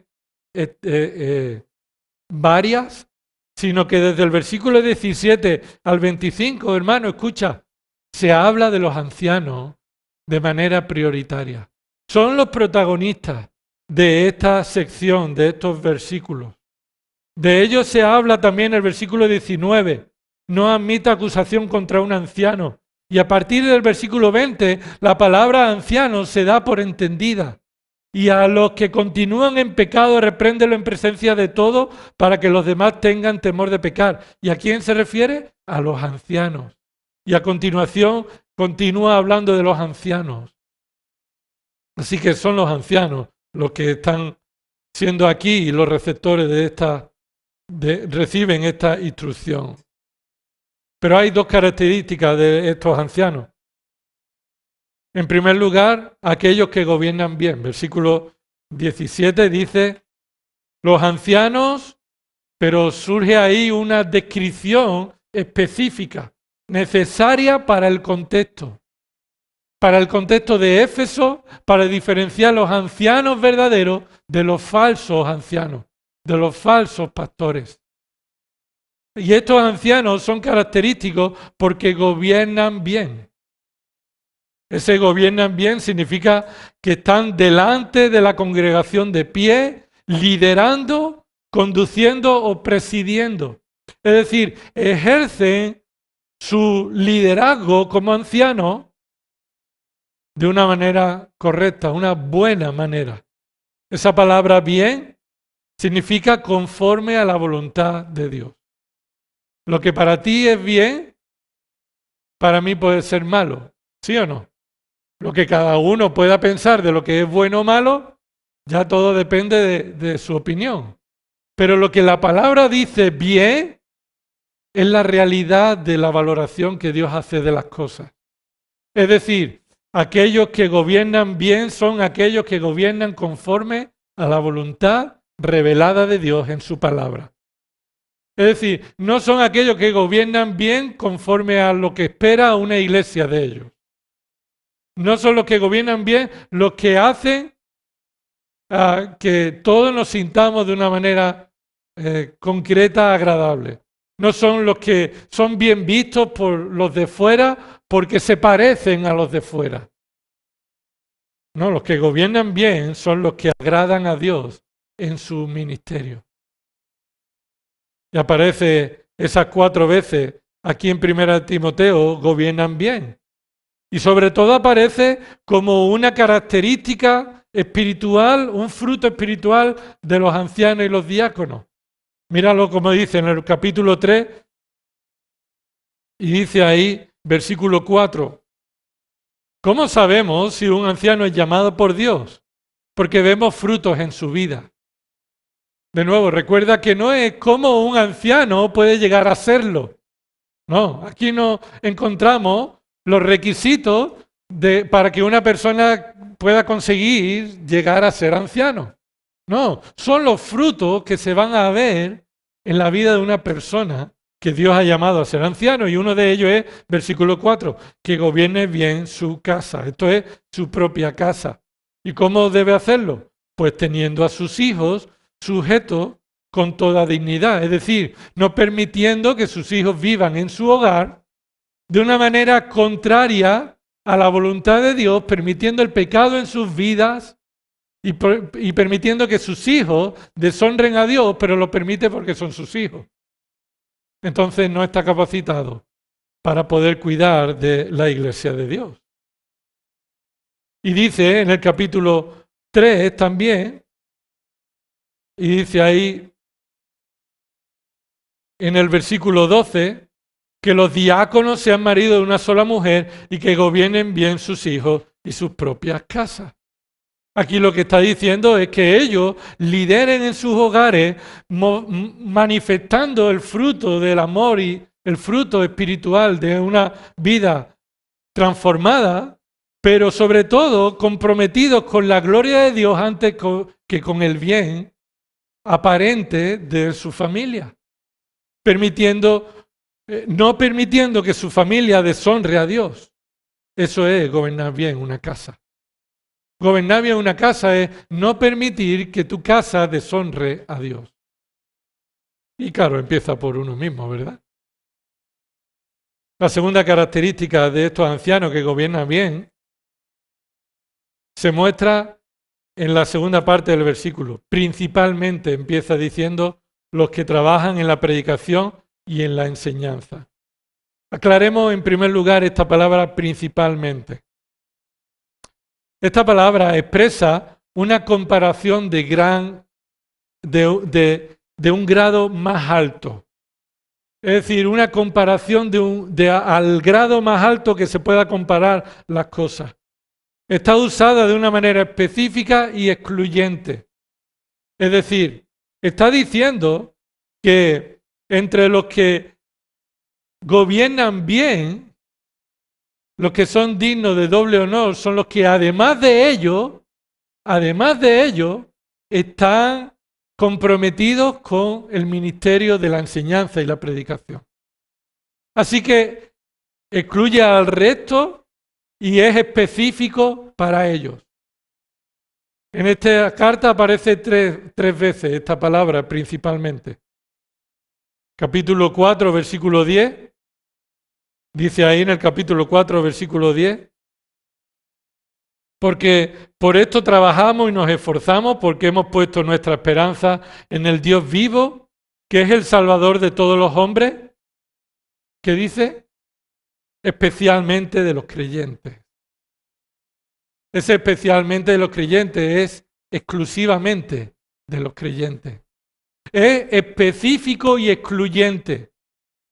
varias, sino que desde el versículo 17 al 25, hermano, escucha, se habla de los ancianos de manera prioritaria. Son los protagonistas de esta sección, de estos versículos. De ellos se habla también en el versículo 19. No admita acusación contra un anciano. Y a partir del versículo 20, la palabra anciano se da por entendida. Y a los que continúan en pecado, repréndelo en presencia de todos para que los demás tengan temor de pecar. ¿Y a quién se refiere? A los ancianos. Y a continuación continúa hablando de los ancianos. Así que son los ancianos los que están siendo aquí los receptores reciben esta instrucción. Pero hay dos características de estos ancianos. En primer lugar, aquellos que gobiernan bien. Versículo 17 dice, los ancianos, pero surge ahí una descripción específica, necesaria para el contexto. Para el contexto de Éfeso, para diferenciar los ancianos verdaderos de los falsos ancianos, de los falsos pastores. Y estos ancianos son característicos porque gobiernan bien. Ese gobiernan bien significa que están delante de la congregación de pie, liderando, conduciendo o presidiendo. Es decir, ejercen su liderazgo como ancianos de una manera correcta, una buena manera. Esa palabra bien significa conforme a la voluntad de Dios. Lo que para ti es bien, para mí puede ser malo, ¿sí o no? Lo que cada uno pueda pensar de lo que es bueno o malo, ya todo depende de su opinión. Pero lo que la palabra dice bien es la realidad de la valoración que Dios hace de las cosas. Es decir, aquellos que gobiernan bien son aquellos que gobiernan conforme a la voluntad revelada de Dios en su palabra. Es decir, no son aquellos que gobiernan bien conforme a lo que espera una iglesia de ellos. No son los que gobiernan bien los que hacen que todos nos sintamos de una manera concreta, agradable. No son los que son bien vistos por los de fuera porque se parecen a los de fuera. No, los que gobiernan bien son los que agradan a Dios en su ministerio. Y aparece esas 4 veces aquí en 1 Timoteo, gobiernan bien. Y sobre todo aparece como una característica espiritual, un fruto espiritual de los ancianos y los diáconos. Míralo como dice en el capítulo 3, y dice ahí, versículo 4, ¿cómo sabemos si un anciano es llamado por Dios? Porque vemos frutos en su vida. De nuevo, recuerda que no es cómo un anciano puede llegar a serlo. No, aquí no encontramos los requisitos para que una persona pueda conseguir llegar a ser anciano. No, son los frutos que se van a ver en la vida de una persona que Dios ha llamado a ser anciano, y uno de ellos es, versículo 4, que gobierne bien su casa. Esto es su propia casa. ¿Y cómo debe hacerlo? Pues teniendo a sus hijos sujetos con toda dignidad, es decir, no permitiendo que sus hijos vivan en su hogar de una manera contraria a la voluntad de Dios, permitiendo el pecado en sus vidas y permitiendo que sus hijos deshonren a Dios, pero lo permite porque son sus hijos. Entonces no está capacitado para poder cuidar de la iglesia de Dios. Y dice en el capítulo 3 también, y dice ahí en el versículo 12, que los diáconos sean maridos de una sola mujer y que gobiernen bien sus hijos y sus propias casas. Aquí lo que está diciendo es que ellos lideren en sus hogares manifestando el fruto del amor y el fruto espiritual de una vida transformada, pero sobre todo comprometidos con la gloria de Dios antes que con el bien aparente de su familia, no permitiendo que su familia deshonre a Dios. Eso es gobernar bien una casa. Gobernar bien una casa es no permitir que tu casa deshonre a Dios. Y claro, empieza por uno mismo, ¿verdad? La segunda característica de estos ancianos que gobiernan bien se muestra en la segunda parte del versículo. Principalmente empieza diciendo los que trabajan en la predicación y en la enseñanza. Aclaremos en primer lugar esta palabra principalmente. Esta palabra expresa una comparación de un grado más alto. Es decir, una comparación al grado más alto que se pueda comparar las cosas. Está usada de una manera específica y excluyente. Es decir, está diciendo que entre los que gobiernan bien, los que son dignos de doble honor, son los que además de ello, están comprometidos con el ministerio de la enseñanza y la predicación. Así que excluye al resto y es específico para ellos. En esta carta aparece tres veces esta palabra principalmente. Capítulo 4, versículo 10. Dice ahí en el capítulo 4, versículo 10. Porque por esto trabajamos y nos esforzamos, porque hemos puesto nuestra esperanza en el Dios vivo, que es el Salvador de todos los hombres. ¿Qué dice? Especialmente de los creyentes. Ese especialmente de los creyentes es exclusivamente de los creyentes. Es específico y excluyente.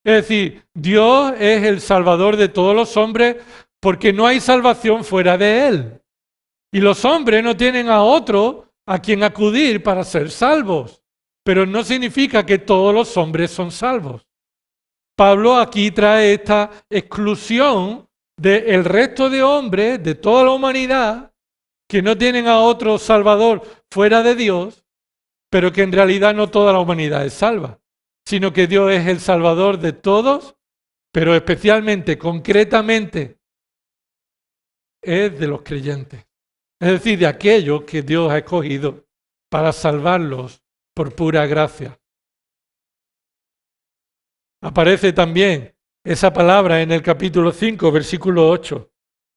Es decir, Dios es el Salvador de todos los hombres porque no hay salvación fuera de Él. Y los hombres no tienen a otro a quien acudir para ser salvos. Pero no significa que todos los hombres son salvos. Pablo aquí trae esta exclusión del resto de hombres, de toda la humanidad, que no tienen a otro Salvador fuera de Dios, pero que en realidad no toda la humanidad es salva, sino que Dios es el Salvador de todos, pero especialmente, concretamente, es de los creyentes. Es decir, de aquellos que Dios ha escogido para salvarlos por pura gracia. Aparece también esa palabra en el capítulo 5, versículo 8.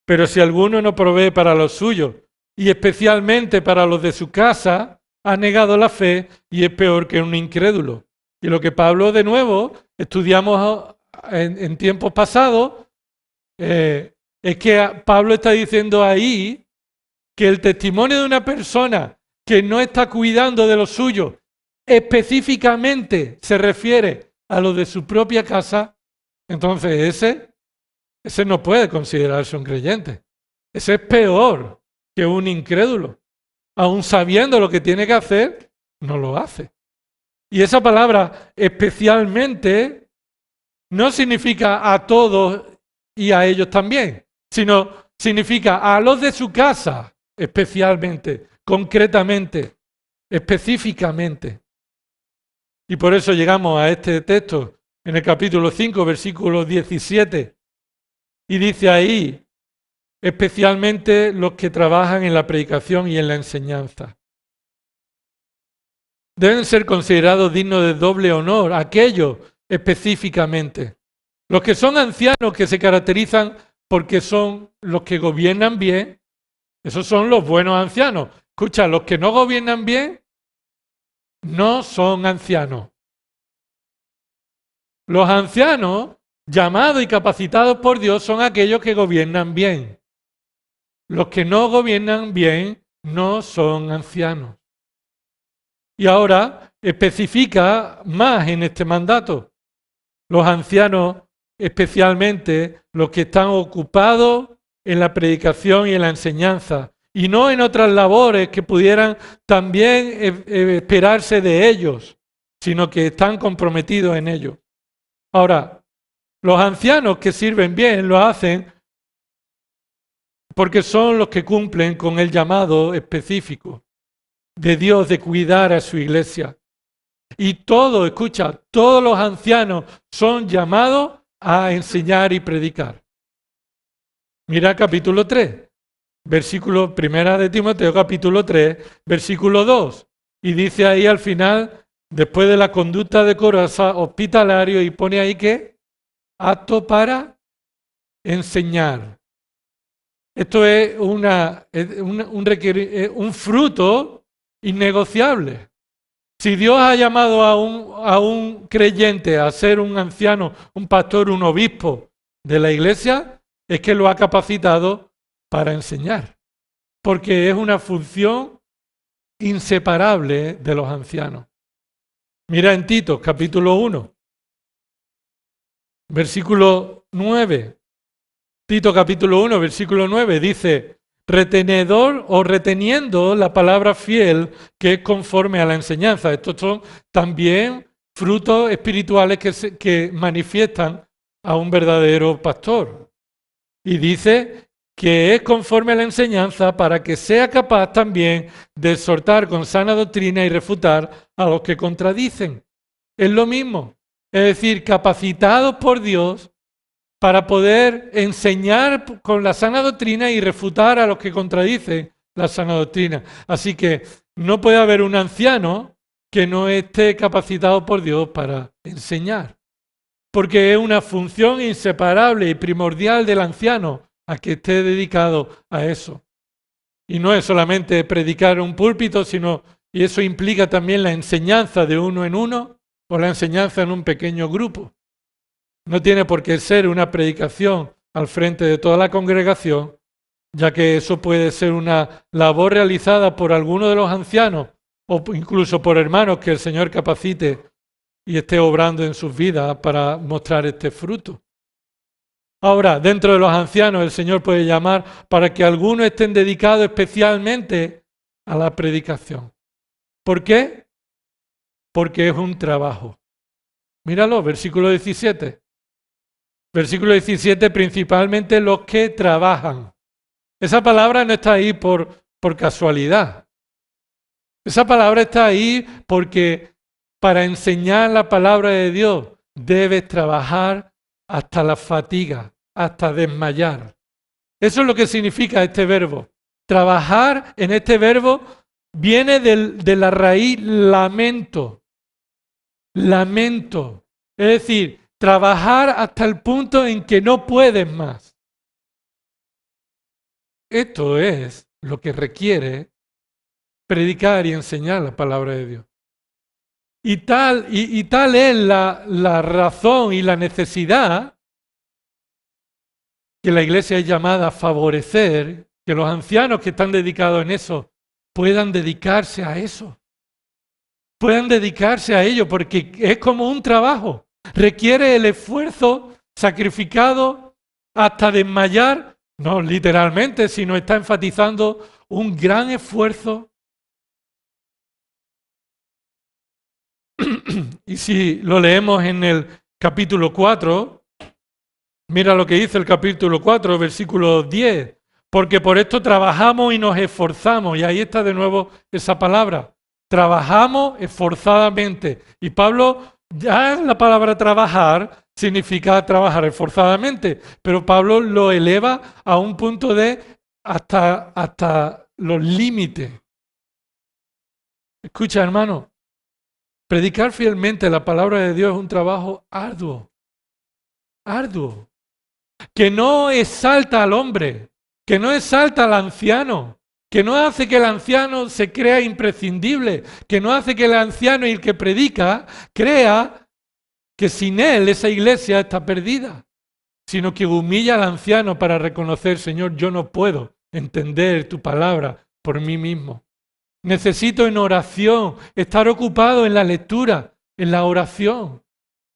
Pero si alguno no provee para los suyos, y especialmente para los de su casa, ha negado la fe y es peor que un incrédulo. Y lo que Pablo, de nuevo, estudiamos en tiempos pasados, es que Pablo está diciendo ahí que el testimonio de una persona que no está cuidando de lo suyo, específicamente se refiere a lo de su propia casa, entonces ese no puede considerarse un creyente. Ese es peor que un incrédulo. Aún sabiendo lo que tiene que hacer, no lo hace. Y esa palabra especialmente no significa a todos y a ellos también, sino significa a los de su casa especialmente, concretamente, específicamente. Y por eso llegamos a este texto en el capítulo 5, versículo 17. Y dice ahí, especialmente los que trabajan en la predicación y en la enseñanza. Deben ser considerados dignos de doble honor, aquellos específicamente. Los que son ancianos que se caracterizan porque son los que gobiernan bien, esos son los buenos ancianos. Escucha, los que no gobiernan bien no son ancianos. Los ancianos, llamados y capacitados por Dios, son aquellos que gobiernan bien. Los que no gobiernan bien no son ancianos. Y ahora especifica más en este mandato. Los ancianos, especialmente los que están ocupados en la predicación y en la enseñanza, y no en otras labores que pudieran también esperarse de ellos, sino que están comprometidos en ello. Ahora, los ancianos que sirven bien lo hacen porque son los que cumplen con el llamado específico de Dios de cuidar a su iglesia. Y todos, escucha, todos los ancianos son llamados a enseñar y predicar. Mira capítulo 3, versículo 1 de Timoteo, capítulo 3, versículo 2. Y dice ahí al final después de la conducta decorosa, hospitalario, y pone ahí que apto para enseñar. Esto es un fruto innegociable. Si Dios ha llamado a un creyente a ser un anciano, un pastor, un obispo de la iglesia, es que lo ha capacitado para enseñar, porque es una función inseparable de los ancianos. Mira en Tito, capítulo 1, versículo 9. Tito capítulo 1, versículo 9 dice, retenedor o reteniendo la palabra fiel que es conforme a la enseñanza. Estos son también frutos espirituales que manifiestan a un verdadero pastor. Y dice que es conforme a la enseñanza para que sea capaz también de exhortar con sana doctrina y refutar a los que contradicen. Es lo mismo, es decir, capacitados por Dios para poder enseñar con la sana doctrina y refutar a los que contradicen la sana doctrina. Así que no puede haber un anciano que no esté capacitado por Dios para enseñar, porque es una función inseparable y primordial del anciano a que esté dedicado a eso. Y no es solamente predicar un púlpito, y eso implica también la enseñanza de uno en uno o la enseñanza en un pequeño grupo. No tiene por qué ser una predicación al frente de toda la congregación, ya que eso puede ser una labor realizada por alguno de los ancianos o incluso por hermanos que el Señor capacite y esté obrando en sus vidas para mostrar este fruto. Ahora, dentro de los ancianos el Señor puede llamar para que algunos estén dedicados especialmente a la predicación. ¿Por qué? Porque es un trabajo. Míralo, versículo 17. Versículo 17, principalmente los que trabajan. Esa palabra no está ahí por casualidad. Esa palabra está ahí porque para enseñar la palabra de Dios debes trabajar hasta la fatiga, hasta desmayar. Eso es lo que significa este verbo. Trabajar en este verbo viene de la raíz lamento. Lamento. Es decir, trabajar hasta el punto en que no puedes más. Esto es lo que requiere predicar y enseñar la palabra de Dios. Y tal es la razón y la necesidad que la iglesia es llamada a favorecer, que los ancianos que están dedicados en eso puedan dedicarse a eso. Puedan dedicarse a ello, porque es como un trabajo. Requiere el esfuerzo sacrificado hasta desmayar, no literalmente, sino está enfatizando un gran esfuerzo. Y si lo leemos en el capítulo 4, mira lo que dice el capítulo 4, versículo 10. Porque por esto trabajamos y nos esforzamos. Y ahí está de nuevo esa palabra. Trabajamos esforzadamente. Y Pablo, ya la palabra trabajar significa trabajar esforzadamente. Pero Pablo lo eleva a un punto de hasta los límites. Escucha, hermano. Predicar fielmente la palabra de Dios es un trabajo arduo. Arduo. Que no exalta al hombre, que no exalta al anciano, que no hace que el anciano se crea imprescindible, que no hace que el anciano y el que predica crea que sin él esa iglesia está perdida, sino que humilla al anciano para reconocer, Señor, yo no puedo entender tu palabra por mí mismo. Necesito en oración, estar ocupado en la lectura, en la oración,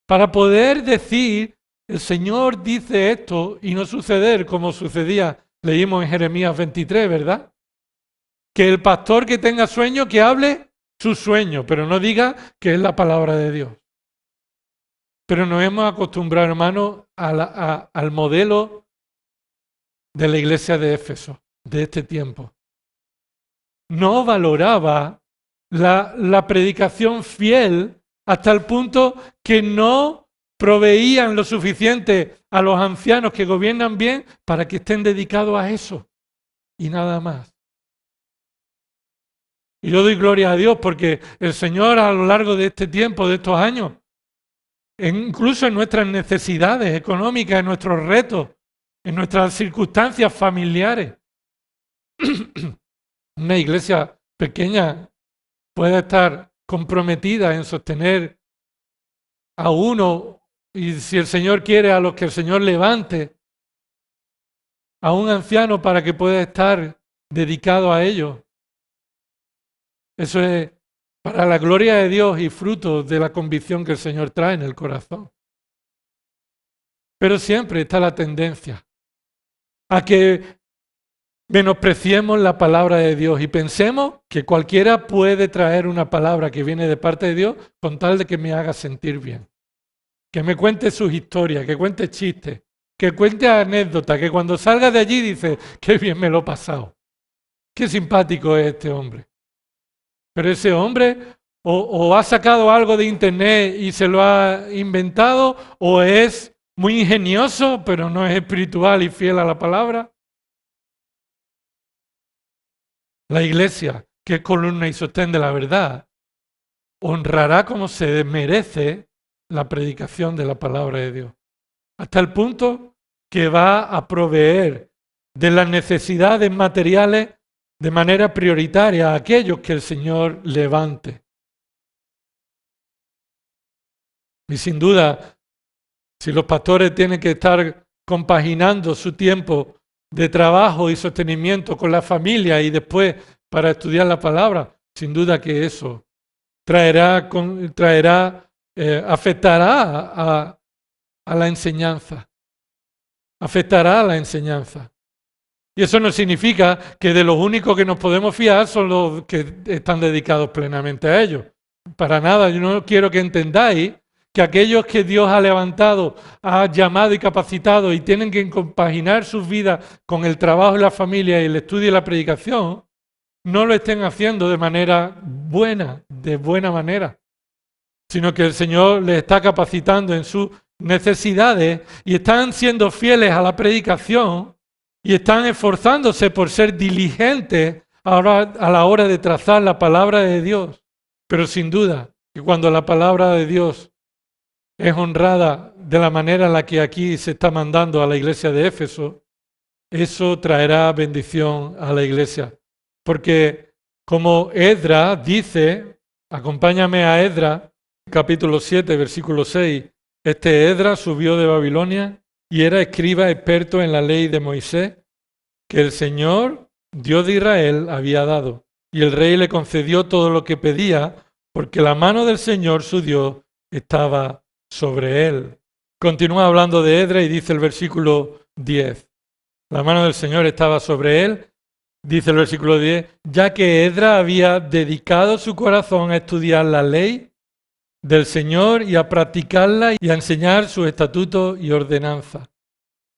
para poder decir, el Señor dice esto y no suceder como sucedía, leímos en Jeremías 23, ¿verdad? Que el pastor que tenga sueño, que hable su sueño, pero no diga que es la palabra de Dios. Pero nos hemos acostumbrado, hermanos, al modelo de la iglesia de Éfeso, de este tiempo. No valoraba la predicación fiel hasta el punto que no proveían lo suficiente a los ancianos que gobiernan bien para que estén dedicados a eso y nada más. Y yo doy gloria a Dios porque el Señor a lo largo de este tiempo, de estos años, incluso en nuestras necesidades económicas, en nuestros retos, en nuestras circunstancias familiares, una iglesia pequeña puede estar comprometida en sostener a uno, y si el Señor quiere, a los que el Señor levante, a un anciano para que pueda estar dedicado a ellos. Eso es para la gloria de Dios y fruto de la convicción que el Señor trae en el corazón. Pero siempre está la tendencia a que menospreciemos la palabra de Dios y pensemos que cualquiera puede traer una palabra que viene de parte de Dios con tal de que me haga sentir bien. Que me cuente sus historias, que cuente chistes, que cuente anécdotas, que cuando salga de allí dice, qué bien me lo he pasado. Qué simpático es este hombre. Pero ese hombre o ha sacado algo de internet y se lo ha inventado, o es muy ingenioso, pero no es espiritual y fiel a la palabra. La iglesia, que es columna y sostén de la verdad, honrará como se merece la predicación de la palabra de Dios. Hasta el punto que va a proveer de las necesidades materiales de manera prioritaria a aquellos que el Señor levante. Y sin duda, si los pastores tienen que estar compaginando su tiempo de trabajo y sostenimiento con la familia y después para estudiar la palabra, sin duda que eso afectará a la enseñanza. Afectará a la enseñanza. Y eso no significa que de los únicos que nos podemos fiar son los que están dedicados plenamente a ello. Para nada, yo no quiero que entendáis que aquellos que Dios ha levantado, ha llamado y capacitado y tienen que compaginar sus vidas con el trabajo y la familia y el estudio y la predicación, no lo estén haciendo de manera buena, de buena manera, sino que el Señor les está capacitando en sus necesidades y están siendo fieles a la predicación y están esforzándose por ser diligentes a la hora de trazar la palabra de Dios. Pero sin duda que cuando la palabra de Dios es honrada de la manera en la que aquí se está mandando a la iglesia de Éfeso, eso traerá bendición a la iglesia. Porque como Esdras dice, acompáñame a Esdras, capítulo 7, versículo 6, este Esdras subió de Babilonia y era escriba experto en la ley de Moisés, que el Señor, Dios de Israel, había dado. Y el rey le concedió todo lo que pedía, porque la mano del Señor, su Dios, estaba sobre él. Continúa hablando de Esdras y dice el versículo 10. La mano del Señor estaba sobre él, dice el versículo 10, ya que Esdras había dedicado su corazón a estudiar la ley del Señor y a practicarla y a enseñar sus estatutos y ordenanzas.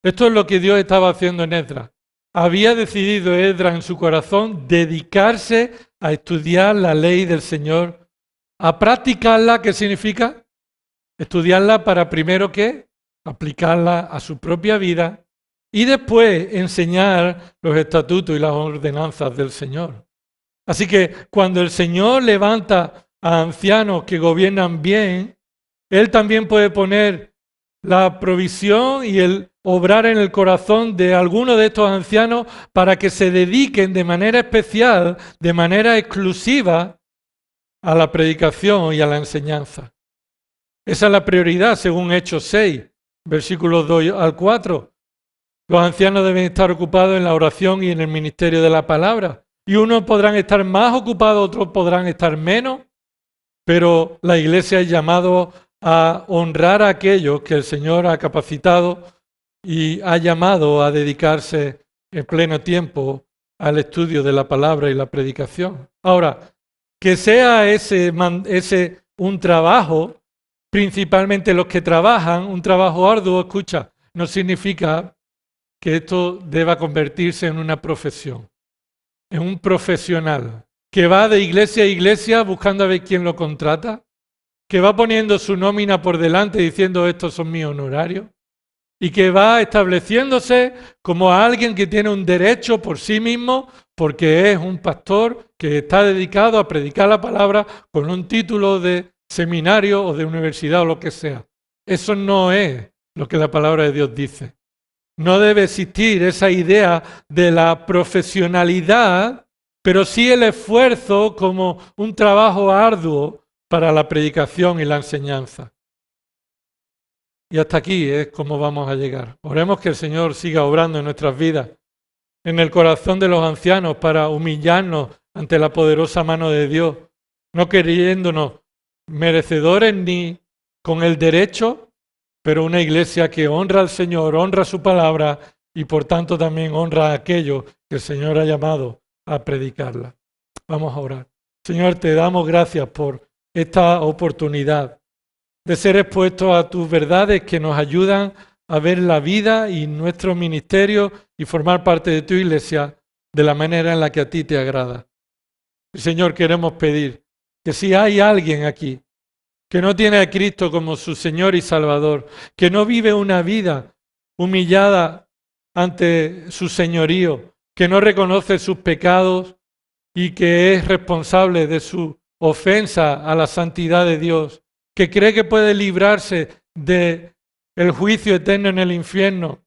Esto es lo que Dios estaba haciendo en Esdras. Había decidido Esdras en su corazón dedicarse a estudiar la ley del Señor, a practicarla. ¿Qué significa? Estudiarla para primero ¿qué? Aplicarla a su propia vida y después enseñar los estatutos y las ordenanzas del Señor. Así que cuando el Señor levanta a ancianos que gobiernan bien, Él también puede poner la provisión y el obrar en el corazón de algunos de estos ancianos para que se dediquen de manera especial, de manera exclusiva a la predicación y a la enseñanza. Esa es la prioridad según Hechos 6, versículos 2 al 4. Los ancianos deben estar ocupados en la oración y en el ministerio de la palabra. Y unos podrán estar más ocupados, otros podrán estar menos, pero la iglesia es llamado a honrar a aquellos que el Señor ha capacitado y ha llamado a dedicarse en pleno tiempo al estudio de la palabra y la predicación. Ahora, que sea ese un trabajo, principalmente los que trabajan, un trabajo arduo, escucha, no significa que esto deba convertirse en una profesión, en un profesional que va de iglesia a iglesia buscando a ver quién lo contrata, que va poniendo su nómina por delante diciendo estos son mis honorarios. y que va estableciéndose como alguien que tiene un derecho por sí mismo porque es un pastor que está dedicado a predicar la palabra con un título de seminario o de universidad o lo que sea. Eso no es lo que la palabra de Dios dice. No debe existir esa idea de la profesionalidad, pero sí el esfuerzo como un trabajo arduo para la predicación y la enseñanza. Y hasta aquí es como vamos a llegar. Oremos que el Señor siga obrando en nuestras vidas, en el corazón de los ancianos, para humillarnos ante la poderosa mano de Dios, no creyéndonos merecedores ni con el derecho, pero una iglesia que honra al Señor, honra su palabra y por tanto también honra a aquellos que el Señor ha llamado a predicarla. Vamos a orar. Señor, te damos gracias por esta oportunidad de ser expuestos a tus verdades que nos ayudan a ver la vida y nuestro ministerio y formar parte de tu iglesia de la manera en la que a ti te agrada. Señor, queremos pedir que si hay alguien aquí que no tiene a Cristo como su Señor y Salvador, que no vive una vida humillada ante su señorío, que no reconoce sus pecados y que es responsable de su ofensa a la santidad de Dios, que cree que puede librarse del juicio eterno en el infierno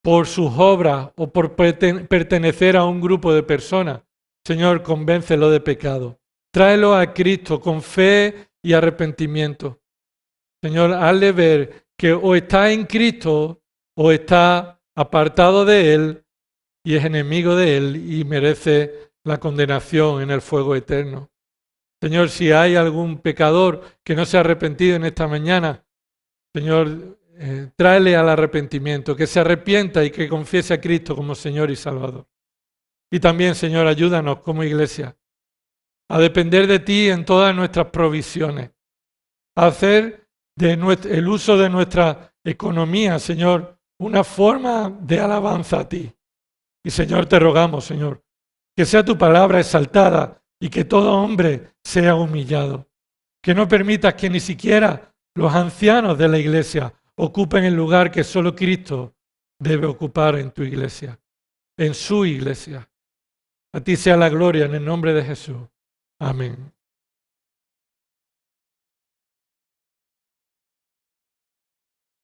por sus obras o por pertenecer a un grupo de personas. Señor, convéncelo de pecado. Tráelo a Cristo con fe y arrepentimiento. Señor, hazle ver que o está en Cristo o está apartado de Él y es enemigo de Él y merece la condenación en el fuego eterno. Señor, si hay algún pecador que no se ha arrepentido en esta mañana, Señor, tráele al arrepentimiento, que se arrepienta y que confiese a Cristo como Señor y Salvador. Y también, Señor, ayúdanos como iglesia a depender de ti en todas nuestras provisiones, a hacer el uso de nuestra economía, Señor, una forma de alabanza a ti. Y Señor, te rogamos, Señor, que sea tu palabra exaltada y que todo hombre sea humillado. Que no permitas que ni siquiera los ancianos de la iglesia ocupen el lugar que solo Cristo debe ocupar en tu iglesia, en su iglesia. A ti sea la gloria en el nombre de Jesús. Amén.